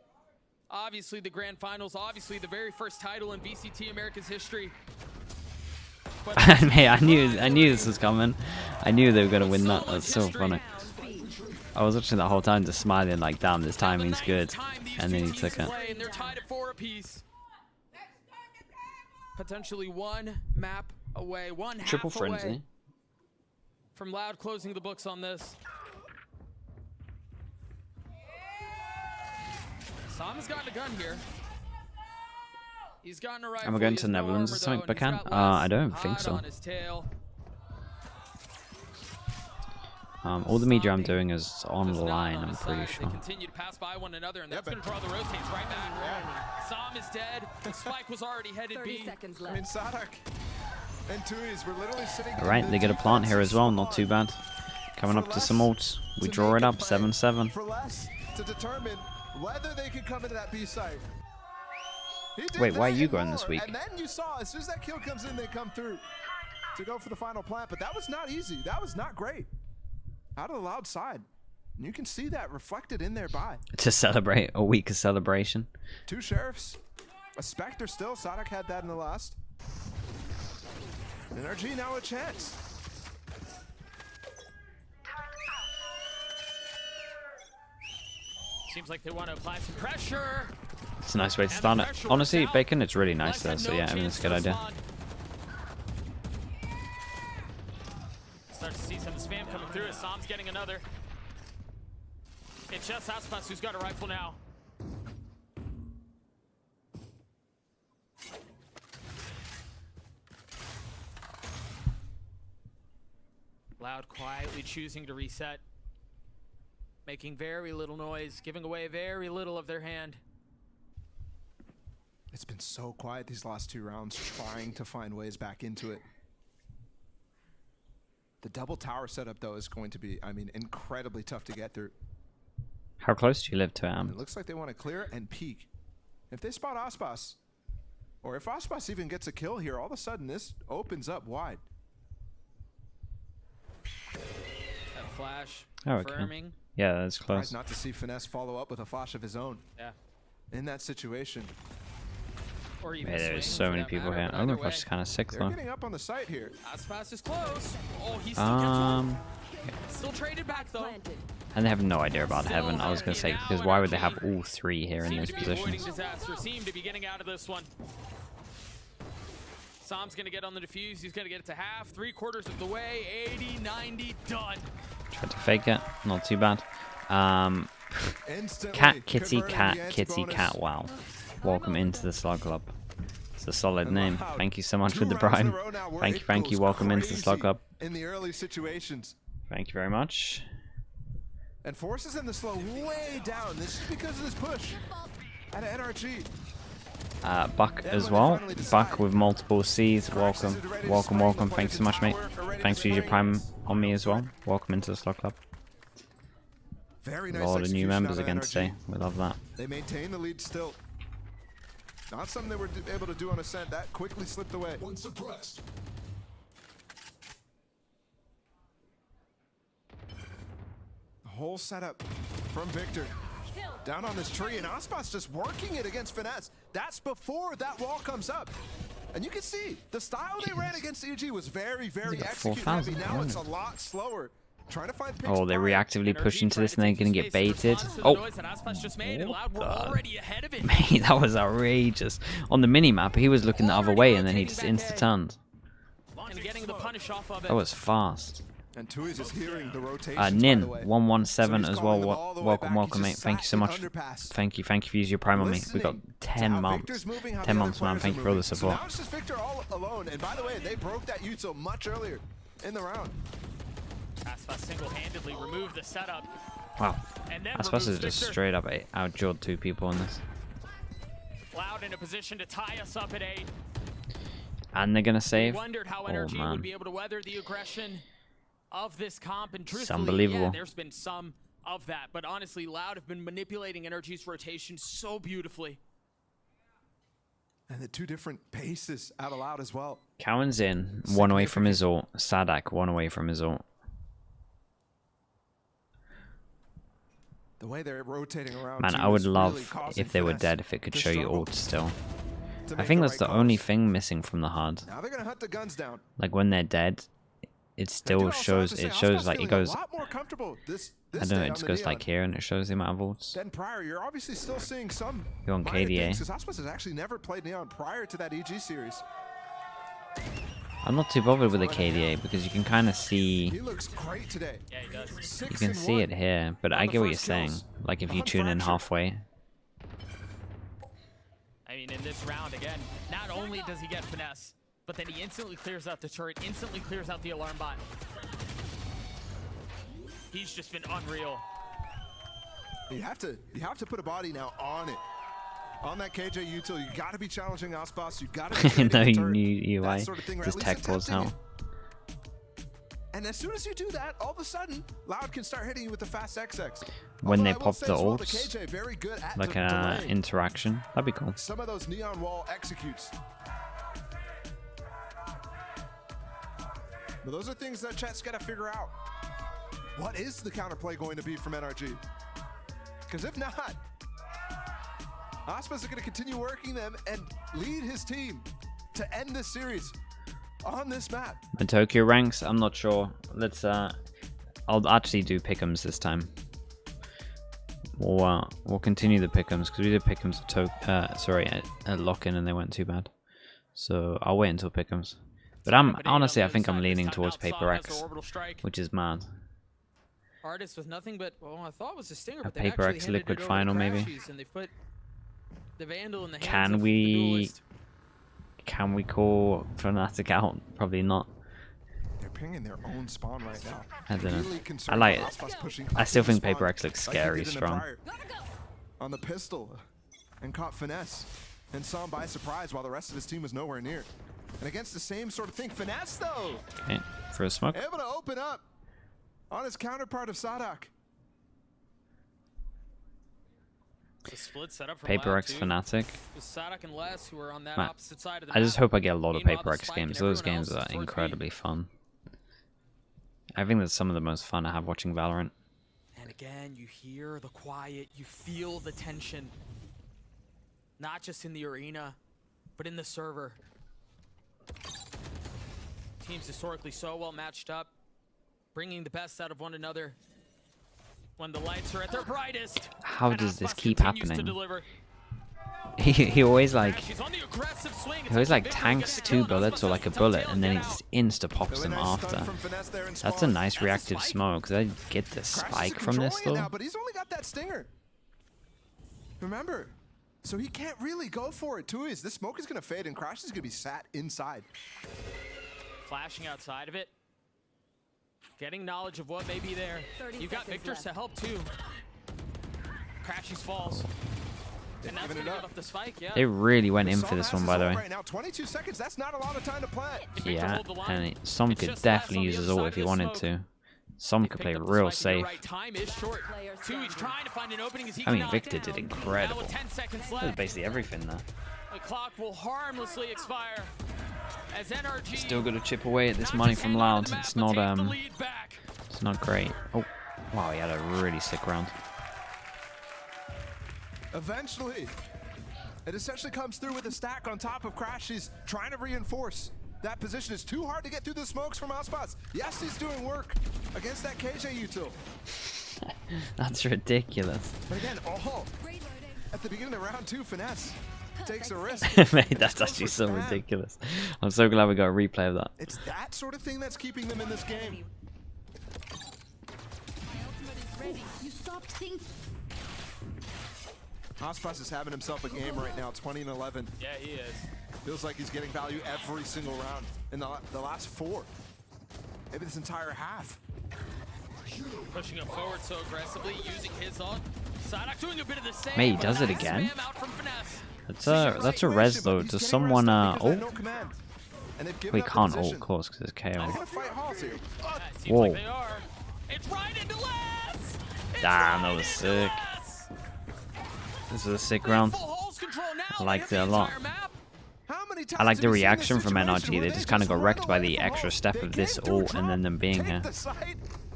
Obviously the grand finals, obviously the very first title in VCT America's history. But
Hey, I knew this was coming. I knew they were gonna win that. That's so funny. I was watching the whole time just smiling like, damn, this timing's good. And then he took it.
And they're tied at 4 apiece. Potentially one map away, one half
Triple
away
frenzy.
from Loud closing the books on this. Sam's gotten a gun here. He's gotten a rifle.
Am I going to the Netherlands or something, Bacan? I don't think so. All the media I'm doing is online, I'm pretty sure.
They continue to pass by one another, and that's going to draw the rotates right back. Sam is dead. Spike was already headed
30
B.
seconds
I mean,
left.
Sadak and Tui's were literally sitting.
Alright, they get a plant here as well, not too bad. Coming up to some ults. We draw it up, 7-7.
For less to determine whether they could come into that B site.
Wait, why are you going this week?
And then you saw, as soon as that kill comes in, they come through to go for the final plant. But that was not easy. That was not great. Out of the Loud side. And you can see that reflected in their buy.
To celebrate, a week of celebration.
2 sheriffs. A Spectre still. Sadak had that in the last. NRG now a chance.
Seems like they want to apply some pressure.
It's a nice way to start it. Honestly, Bacon, it's really nice there, so yeah, I mean, it's a good idea.
Start to see some spam coming through as Sam's getting another. It's just Aspas who's got a rifle now. Loud quietly choosing to reset. Making very little noise, giving away very little of their hand.
It's been so quiet these last 2 rounds, trying to find ways back into it. The double tower setup, though, is going to be, I mean, incredibly tough to get through.
How close do you live to
It looks like they want to clear and peek. If they spot Aspas, or if Aspas even gets a kill here, all of a sudden this opens up wide.
That flash,
Oh, okay.
confirming.
Yeah, that's
Surprised
close.
not to see Finesse follow up with a flash of his own
Yeah.
in that situation.
Or even
Yeah, there's
swing,
so
for
many
that
people
matter,
here.
but
Oh, my
either way,
gosh, it's kind of sick
They're
though.
getting up on the site here.
Aspas is close. Oh, he still gets one.
Um,
Still traded back though.
Planted.
and they have no idea about heaven. I was gonna say, because why would they have all 3 here in
Seem
those
to be avoiding
positions?
disaster. Seem to be getting out of this one. Sam's gonna get on the defuse. He's gonna get it to half. 3/4 of the way. 80, 90, done.
Tried to fake it, not too bad.
Instantly
Cat Kitty
converting
Cat
the
Kitty
anti-bonus.
Cat. Wow, welcome into the Slug Club. It's a solid name.
Loud.
Thank you so much
2
for the
rounds in a
prime.
row now where
Thank
it
you, thank you.
goes
Welcome into the Slug
crazy
Club.
in the early situations.
Thank you very much.
And forces in the slow way down. This is because of this push at NRG.
Buck as well. Buck with multiple C's. Welcome, welcome, welcome. Thanks so much, mate. Thanks for using your prime on me as well. Welcome into the Slug Club.
Very
A
nice
lot of new
execution
members
out of
again
NRG.
today. We love that.
They maintain the lead still. Not something they were able to do on Ascent. That quickly slipped away.
One suppressed.
The whole setup from Victor. Down on this tree, and Aspas just working it against Finesse. That's before that wall comes up. And you can see, the style they ran against EG was very, very
got
execute heavy.
4,000,
Now it's a
yeah.
lot slower. Trying to find picks
Oh, they're
by.
reactively pushing to this and they're gonna get baited.
Oh,
Oh,
already ahead of it.
mate, that was outrageous. On the minimap, he was looking the other way and then he just insta-turned.
And getting the punish off of it.
That was fast.
And Tui's is hearing the rotations, by
Nin
the way.
117
So he's
as well.
calling them all the way
Welcome,
back.
welcome,
He
mate.
just
Thank you so
sat
much.
in underpass.
Thank you for using your Prime on me. We got
Listening to
10
how
months.
Victor's moving, how
10
the other
months, man.
players
Thank
are
you for all the
moving. So
support.
now it's just Victor all alone. And by the way, they broke that util much earlier in the round.
Aspas single-handedly removed the setup.
Wow.
And then
I suppose it's
removes
just
Victor.
straight up outjawed 2 people in this.
Loud in a position to tie us up at 8.
And they're gonna save.
We wondered how
Oh
NRG
man,
would be able to weather the aggression of this comp, and truthfully,
unbelievable.
yeah, there's been some of that, but honestly, Loud have been manipulating NRG's rotation so beautifully.
And the 2 different paces out aloud as well.
Cowan's in, 1 away from his ult. Sadak 1 away from his ult.
The way they're rotating around.
Man,
too
I would
is
love
really causing
if they were
Finesse
dead, if it could
to
show you
struggle
ult still.
to
I
make
think
the
that's
right
the only
calls.
thing missing from the hard.
Now they're gonna hunt the guns down.
Like when they're dead, it
I do
still
also have
shows.
to say,
It shows
Aspas
like it
feeling
goes.
a lot more comfortable this
I don't
day
know. It
on
just
the
goes
Neon
like here, and it shows the amount of ults.
Then prior, you're obviously still seeing some
You're on
minor
KDA.
things, 'cause Aspas has actually never played Neon prior to that EG series.
I'm not too bothered with the KDA because you can kind of see.
He looks great today.
Yeah, he does.
You can see it here, but I get what you're saying. Like if you tune in halfway.
I mean, in this round, again, not only does he get finesse, but then he instantly clears out the turret, instantly clears out the alarm bot. He's just been unreal.
You have to put a body now on it. On that KJ util, you got to be challenging Aspas. You got to be trading
No,
the
you
turret,
knew
that
UI.
sort of thing, or at
Just
least
tech pause
attempting
now.
it. And as soon as you do that, all of a sudden, Loud can start hitting you with the fast XX.
When they
Although I will
pop
say
the
as well,
ults,
KJ very good at
like an
delaying
interaction. That'd be cool.
some of those neon wall executes. But those are things that chat's got to figure out. What is the counterplay going to be from NRG? Because if not, Aspas is going to continue working them and lead his team to end this series on this map.
The Tokyo ranks, I'm not sure. Let's I'll actually do pick'ems this time. We'll continue the pick'ems because we did pick'ems at lock-in and they weren't too bad. So I'll wait until pick'ems. But honestly, I think I'm leaning towards Paper X, which is mad.
Artist with nothing but, well, I thought it was a stinger,
A
but they
Paper
actually
X
handed
Liquid
it over
Final,
to
maybe?
Crashies, and they put the Vandal in the hands
Can
of the
we
duelist.
call Fnatic out? Probably not.
They're pinging their own spawn right now.
I don't know.
Really
I
concerned
like
about
it.
Aspas pushing
I
up
still
to the
think Paper
spawn
X looks
like he
scary
did in the
strong.
prior. On the pistol and caught Finesse and saw him by surprise while the rest of his team was nowhere near. And against the same sort of thing, Finesse though,
Okay, for a smoke.
able to open up on his counterpart of Sadak.
It's a split setup for
Paper
Loud,
X
too.
Fnatic.
It was Sadak and Les who are on that
Man,
opposite side of the
I
map.
just hope I get a lot of
Meanwhile,
Paper
the
X
Spike
games.
and
Those
everyone
games
else
are
is towards
incredibly fun. I think that's some of the most fun I have watching Valorant.
And again, you hear the quiet, you feel the tension. Not just in the arena, but in the server. Teams historically so well matched up, bringing the best out of one another when the lights are at their brightest.
How
And
does this
Aspas
keep
continues to
happening?
deliver.
He always like
She's on the aggressive swing.
he always like
Victor
tanks
gets the
2
kill, and
bullets or
Aspas
like a
doesn't
bullet
tail
and then he
get
just
out.
insta pops
Really
him
nice
after.
stun from Finesse there in
That's a
spawn.
nice
That's a
reactive
spike.
smoke. Cause I get the
Crash is
spike from this
controlling it
though.
now, but he's only got that stinger. Remember, so he can't really go for it. Too is this smoke is gonna fade and Crash is gonna be sat inside.
Flashing outside of it. Getting knowledge of what may be there.
30
You've got
seconds
Victor
left.
to help too. Crashes falls. And that's
Giving
gonna
it
give
up.
up the spike, yeah.
They really went in
Som
for this
has
one,
his
by the
ult
way.
Right now, 22 seconds. That's not a lot of time to play.
Victor
Yeah,
hold the line.
and Som
It's
could
just last
definitely
on the
use
other
his ult
side
if
of
he
the
wanted
smoke.
to. Som
They
could
picked
play
up the
real
spike, and you're
safe.
right. Time is short.
Player
Two, he's
standing.
trying to find an opening as he
I mean,
cannot.
Victor did
Now
incredible.
with 10 seconds
That was
left,
basically everything there.
the clock will harmlessly expire as NRG
Still got to chip away at this
not
money
just
from
hang on to
Loud.
the map,
It's
but
not
take the lead back.
it's not great. Oh, wow, he had a really sick round.
Eventually, it essentially comes through with a stack on top of Crash. He's trying to reinforce that position. It's too hard to get through the smokes from Aspas. Yes, he's doing work against that KJ util.
That's ridiculous.
But again, at the beginning of round 2, Finesse takes a risk.
Mate, that's actually so ridiculous. I'm so glad we got a replay of that.
It's that sort of thing that's keeping them in this game.
You stopped thinking.
Aspas is having himself a game right now, 20-11.
Yeah, he is.
Feels like he's getting value every single round in the last 4. Maybe this entire half.
Pushing him forward so aggressively, using his ult. Psyduck doing a bit of the same.
Mate, he
but
does it
nice
again?
spam out from Finesse.
That's a res though. Does someone ult? We can't ult, of course, because it's KO.
Yeah, it seems
Whoa.
like they are. It's right into Les! It's
Damn,
right
that was
into
sick.
Les!
This is a sick
They have
round.
full holes control now.
I liked
They
it
have
a
the
lot.
entire map.
I like the reaction from NRG. They just kind of got wrecked by the extra step of this ult and then them being here.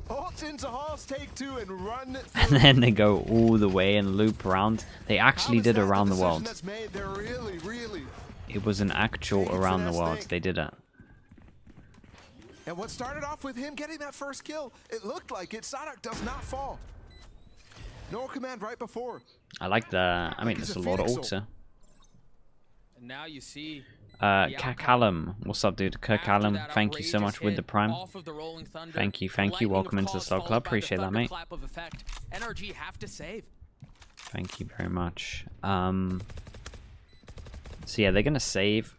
Ult into halls, take 2 and run.
And then they go all the way and loop around. They actually did around the world.
They're really.
It was an actual around the world. They did it.
And what started off with him getting that first kill, it looked like it. Psyduck does not fall. No command right before.
I like the. I mean, there's a lot of ults here.
And now you see
Callum, what's up, dude? Callum, thank you so much with the prime. Thank you. Welcome into the Star Club. Appreciate that, mate.
NRG have to save.
Thank you very much. So yeah, they're gonna save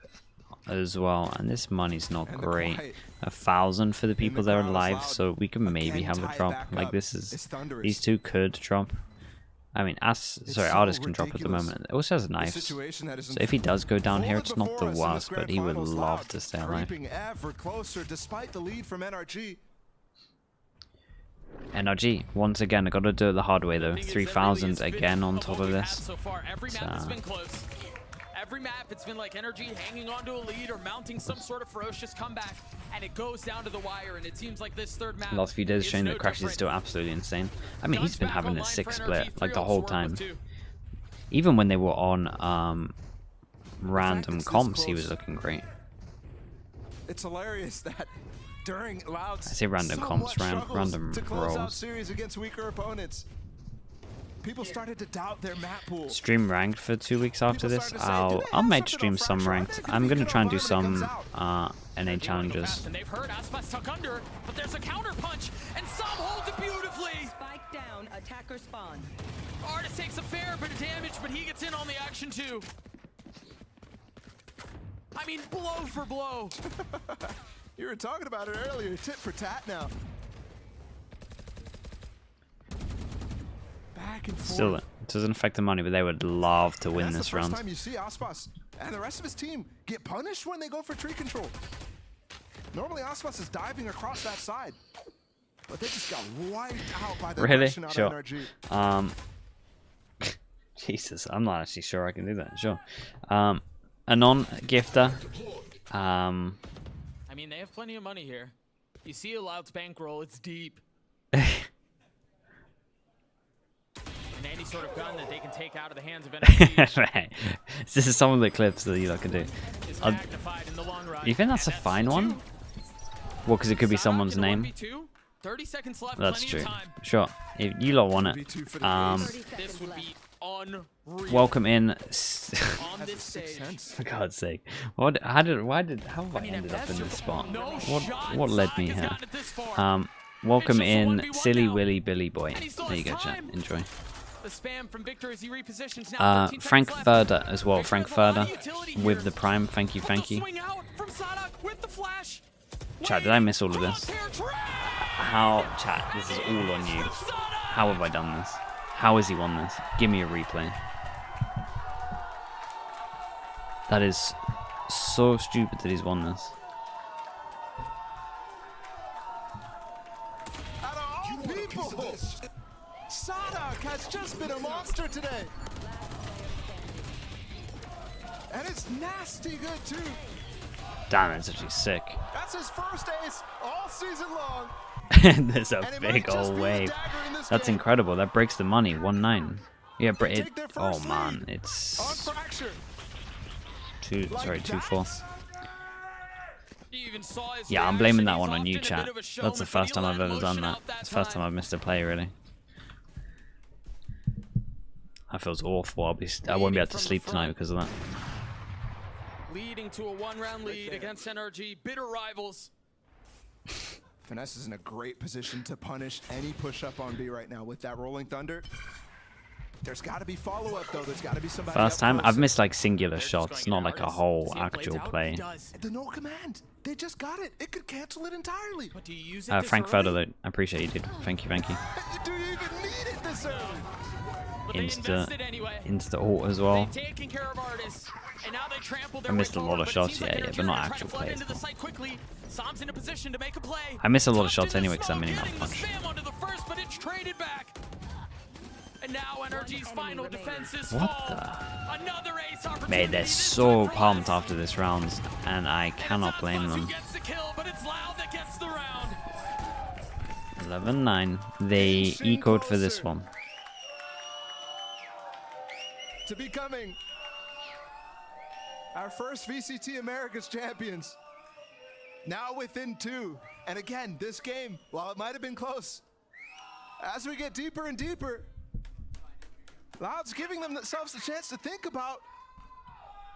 as well, and this money's not great. 1,000 for the people that are live, so we can maybe have a drop. Like this is, these two could drop. I mean, Artist can drop at the moment. It also has knives. So if he does go down here, it's not the worst, but he would love to stay alive.
Ever closer despite the lead from NRG.
NRG, once again, I gotta do it the hard way though. 3,000 again on top of this.
So far, every map has been close. Every map, it's been like NRG hanging on to a lead or mounting some sort of ferocious comeback, and it goes down to the wire, and it seems like this third map.
Last few days showing
no
that Crash is still absolutely insane. I mean, he's been having a sick split like the whole time. Even when they were on random comps, he was looking great.
It's hilarious that during Loud's
I say random comps, random
to close out
roles.
series against weaker opponents. People started to doubt their map pool.
Stream ranked for 2 weeks after this. I'll might stream some ranked. I'm gonna try and do some NA challenges.
And they've heard Aspas tuck under, but there's a counter punch, and Sam holds it beautifully.
Spike down, attacker spawn.
Artist takes a fair bit of damage, but he gets in on the action too. I mean, blow for blow.
You were talking about it earlier. Tit for tat now. Back and forth.
Still, it doesn't affect the money, but they would love to win this round.
That's the first time you see Aspas and the rest of his team get punished when they go for tree control. Normally Aspas is diving across that side, but they just got wiped out by the
Really?
aggression out
Sure.
of NRG.
Jesus, I'm not actually sure I can do that. Sure. Anon Gifter.
I mean, they have plenty of money here. You see a Loud's bankroll, it's deep. And any sort of gun that they can take out of the hands of NRG
Right. This is some of the clips that you lot can do.
is magnified in the long run.
Do you think that's a
And
fine
the
one?
two.
Well, because it could be
Psyduck
someone's
in a
name.
1v2, 30 seconds left,
That's
plenty
true.
of time.
Sure. If you lot want it.
3v2 for the ace.
This would be unreal.
Welcome in.
On this stage.
For God's sake. How have I ended up in this spot? What led me here? Welcome in, Silly Willy Billy Boy. There you go, chat. Enjoy.
The spam from Victor as he repositions now. 13
Frank
seconds left.
Furder as well. Frank Furder with the prime. Thank you, thank you.
Swing out from Psyduck with the flash.
Chat, did I miss all of this?
Crosshair trap.
How, chat, this is all on you. How have I done this? How has he won this? Give me a replay. That is so stupid that he's won this.
Out of all people, Psyduck has just been a monster today. And it's nasty good too.
Damn, it's actually sick.
That's his first ace all season long.
There's a
And it might
big
just
old
be the
wave.
dagger in this
That's
game.
incredible. That breaks the money. 1-9. Yeah,
They take their
oh
first
man,
lead
it's
on Fracture.
2-4.
He even saw his
Yeah, I'm blaming
reaction.
that one
He's
on you,
often a
chat.
bit of a
That's the
showman,
first
but
time
he'll
I've
let
ever done
motion
that.
out
It's the first time I've missed a play, really. That feels awful. I won't be able to sleep tonight because of that.
Leading to a one-round lead against NRG. Bitter rivals.
Finesse is in a great position to punish any push-up on B right now with that Rolling Thunder. There's got to be follow-up, though. There's got to be somebody.
First time
close.
I've missed like singular shots, not like a whole actual play.
The no command. They just got it. It could cancel it entirely. But do you use it
Frank Further, I appreciate you, dude. Thank you, thank you.
Do you even need it this early?
Insta ult as well. I missed a lot of shots, yeah, but not actual plays. I miss a lot of shots anyway because I'm mini-mouth punch.
And now NRG's final defense is
What the? Mate, they're so pumped after this round, and I cannot blame them. 11-9. They ecoed for this one.
To becoming our first VCT Americas champions. Now within 2. And again, this game, while it might have been close, as we get deeper and deeper, Loud's giving themselves a chance to think about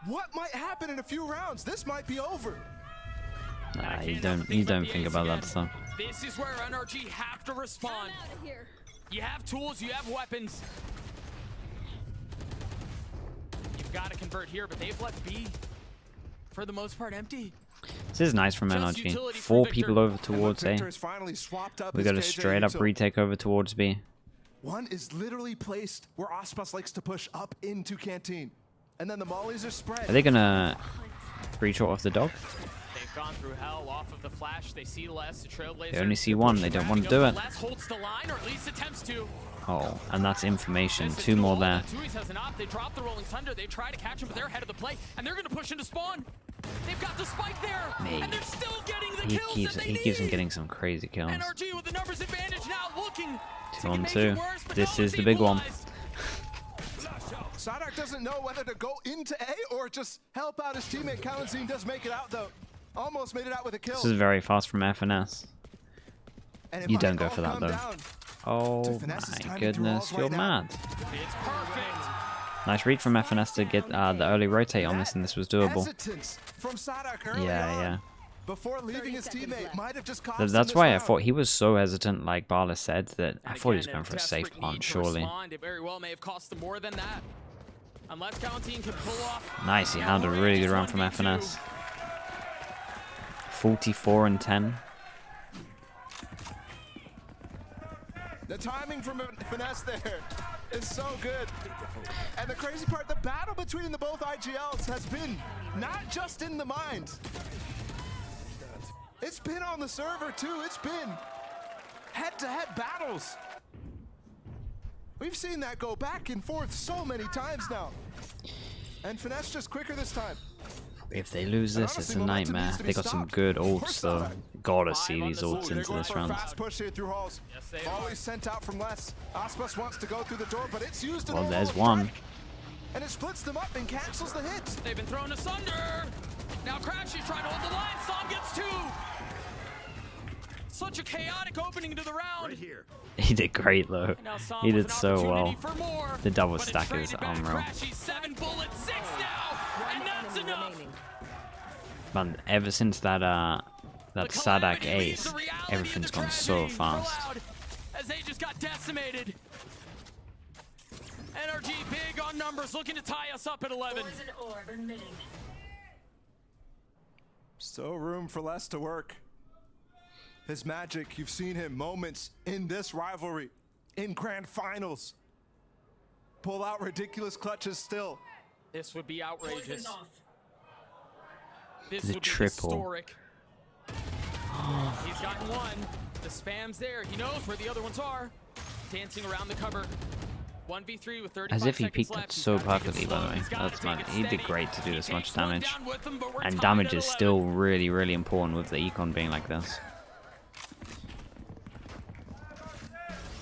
what might happen in a few rounds. This might be over.
Nah, you don't think about that stuff.
This is where NRG have to respond. You have tools, you have weapons. You've got to convert here, but they've left B for the most part empty.
This is nice from NRG. 4 people over towards A. We got a straight up retake over towards B.
One is literally placed where Aspas likes to push up into Canteen. And then the mollies are spread.
Are they gonna breach off the dog?
They've gone through hell off of the flash. They see Les, the Trailblazer.
They only see one. They don't want to do it.
Les holds the line, or at least attempts to.
Oh, and that's information. 2 more there.
Tui's has an op. They drop the Rolling Thunder. They try to catch him, but they're ahead of the play, and they're going to push into spawn. They've got the spike there, and they're still getting the kills
He keeps on getting some crazy kills.
NRG with the numbers advantage now, looking
2 on 2. This is the big one.
Sadak doesn't know whether to go into A or just help out his teammate. Kalanzine does make it out, though. Almost made it out with a kill.
This is very fast from FNS. You don't go for that, though. Oh my goodness, you're mad. Nice read from FNS to get the early rotate on this, and this was doable. Yeah.
Before leaving his teammate, might have just
that's why I thought he was so hesitant, like Barla said, that I thought he was going for a safe plant, surely.
It very well may have cost them more than that. Unless Kalanzine can pull off.
Nice, he handled a really good round from FNS. 44 and 10.
The timing from Finesse there is so good. And the crazy part, the battle between the both IGLs has been not just in the mind. It's been on the server too. It's been head-to-head battles. We've seen that go back and forth so many times now. And Finesse just quicker this time.
If they lose this, it's a nightmare. They got some good ults though. Gotta see these ults into this round.
Fast push here through halls. Always sent out from Les. Aspas wants to go through the door, but it's used.
Well, there's one.
And it splits them up and cancels the hit.
They've been thrown asunder. Now Crashy's trying to hold the line. Som gets 2. Such a chaotic opening to the round. Right here.
He did great though. He did so well. The double stack is unreal.
7 bullets, 6 now, and that's enough.
Man, ever since that Sadak ace, everything's gone so fast.
As they just got decimated. NRG big on numbers, looking to tie us up at 11.
Still room for Les to work. His magic, you've seen him moments in this rivalry, in grand finals. Pull out ridiculous clutches still.
This would be outrageous. This
The
would
triple.
be historic. He's gotten one. The spam's there. He knows where the other ones are. Dancing around the cover. 1v3 with 35
As if he
seconds
peeked
left.
it so perfectly, by the way. That's mad. He did great to do this much damage. And damage is still really, really important with the econ being like this.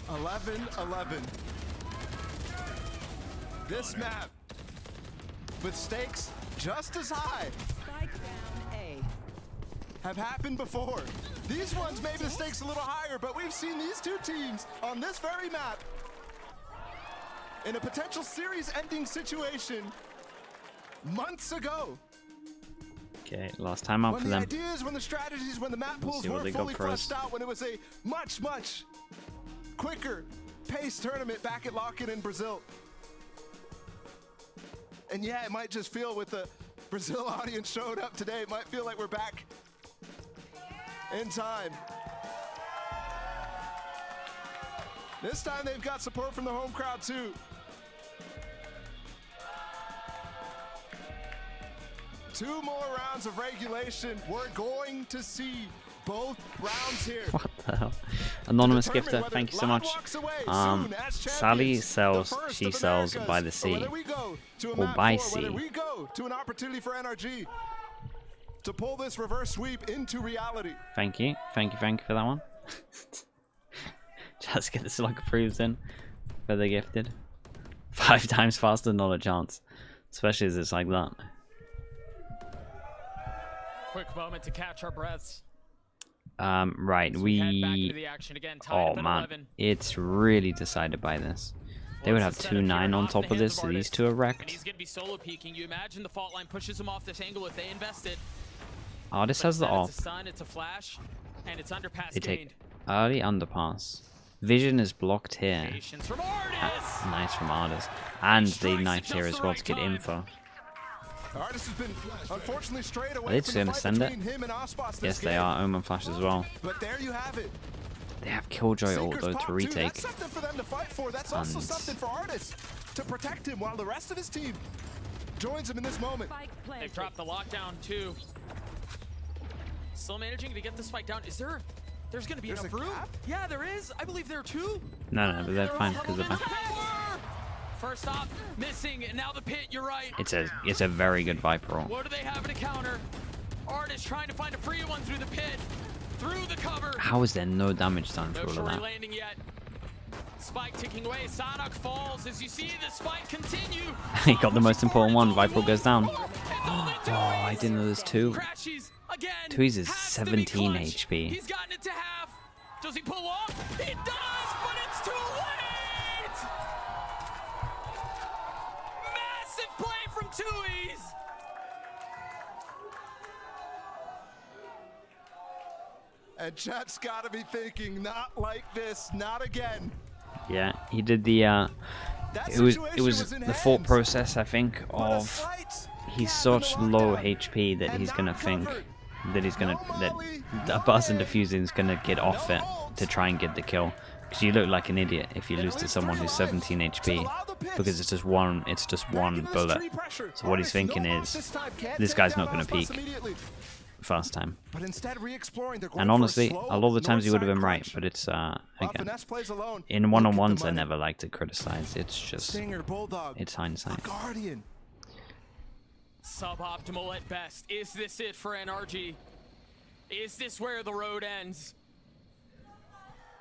11-11. This map, with stakes just as high, have happened before. These ones maybe the stakes a little higher, but we've seen these two teams on this very map in a potential series-ending situation months ago.
Okay, last time out for them.
When the ideas, when the strategies, when the map pools
see what
weren't
they got
fully
for us.
fleshed out, when it was a much quicker pace tournament back at Lock-In in Brazil. And yeah, it might just feel with the Brazil audience showed up today, it might feel like we're back in time. This time they've got support from the home crowd too. Two more rounds of regulation. We're going to see both rounds here.
What the hell? Anonymous gifter, thank you so much. Sally sells, she sells by the sea. Or by sea.
Whether we go to an opportunity for NRG to pull this reverse sweep into reality.
Thank you for that one. Just get this like approves in for the gifted. 5 times faster, not a chance. Especially as it's like that.
Quick moment to catch our breaths.
Right,
we head back into the action again, tied up at 11.
It's really decided by this. They would have 2-9 on top of this, so these two are
And
wrecked.
he's gonna be solo peeking. You imagine the fault line pushes him off this angle if they invest it.
Artist
But
has the
instead
op.
It's a stun, it's a flash, and it's underpass
They
gained.
take early underpass. Vision is blocked here.
Patience from Artis.
Nice from Artist. And they knife here as well to get info.
Artist has been unfortunately strayed away
Are they
from
gonna
the fight
send it?
between him and Ospas this
Yes, they
game.
are. Omen flash as well.
But there you have it.
They have Killjoy ult
Sinker's
though
pop,
to
too.
retake.
That's something for them to fight for. That's also
And-
something for Artist to protect him while the rest of his team joins him in this moment.
They've dropped the lockdown too. Still managing to get the spike down. There's gonna be
There's
enough
a
room?
gap?
Yeah, there is. I believe there are 2.
No, but they're fine because of that.
First off, missing, and now the pit. You're right.
It's a very good Viper ult.
What do they have in a counter? Artist trying to find a free one through the pit, through the cover.
How is there no damage done
No
for all of
shorty
that?
landing yet. Spike ticking away. Sanok falls as you see the spike continue.
He got the most important one. Viper goes down.
Oh,
I didn't know there's 2.
Crashes again.
Twiz is
Has to be
17
clutch.
HP.
He's gotten it to half. Does he pull off? He does, but it's too late. Massive play from Tui's.
And Chet's got to be thinking, not like this, not again.
Yeah, he did the it was the thought process, I think, of he's such low HP that he's gonna think that a buzz and diffusing is gonna get off it to try and get the kill. Because you look like an idiot if you lose to someone who's 17 HP because it's just one bullet. So what he's thinking is, this guy's not gonna peek first time.
But instead re-exploring, they're going
And
for a
honestly,
slow
a lot of the times he would have
north
been
side
right,
crunch.
but it's
While
again,
Finesse plays alone,
in
look
one-on-ones
at
I
the
never like to criticize. It's just
Stinger, Bulldog,
it's hindsight.
a Guardian.
Suboptimal at best. Is this it for NRG? Is this where the road ends?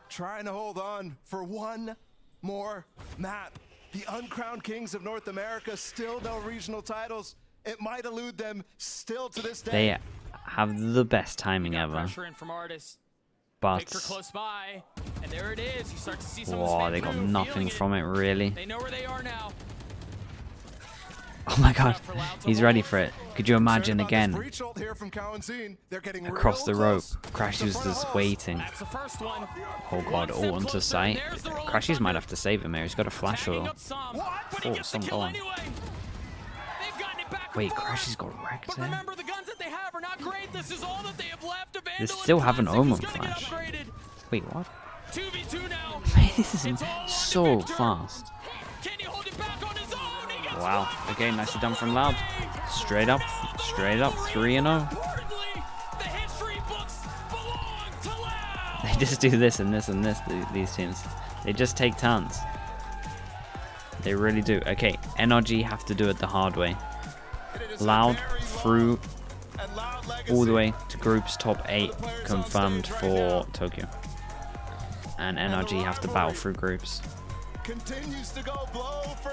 Trying to hold on for one more map. The uncrowned kings of North America, still no regional titles. It might elude them still to this day.
They have the best timing
Got
ever,
pressure in from Artis.
but
Victor close by, and there it is. You start to see some
whoa,
of
they
this
got
move,
nothing
feeling
from it really.
They know where they are now.
Oh my god, he's ready for it. Could you imagine again
Breach ult here from Cowanzine. They're getting
across the
real
rope?
close.
Crashes
to
just
front
waiting.
That's the first one.
Oh god,
One step
all onto
closer,
sight.
there's the roll of
Crashes might
thunder.
have to save him here. He's got a flash
Tagging
oil.
up some, but
Oh,
he gets the
some
kill
gone.
anyway. They've gotten it back
Wait,
and forth.
Crashes got wrecked
But
there.
remember, the guns that they have are not great. This is all that they have left.
They still have an Omen
Gonna get
flash.
upgraded.
Wait, what?
2v2 now.
This is
It's all on to
so
Victor.
fast.
Can he hold it back on his own? He gets
Wow.
one
Okay,
on
nicely
the
done from Loud. Straight up, 3-0.
Importantly, the history books belong to Loud.
They just do this and this and this, these teams. They just take turns. They really do. Okay, NRG have to do it the hard way. Loud through
And Loud legacy.
all the way to groups top 8 confirmed for Tokyo. And NRG have to battle through groups.
Continues to go blow for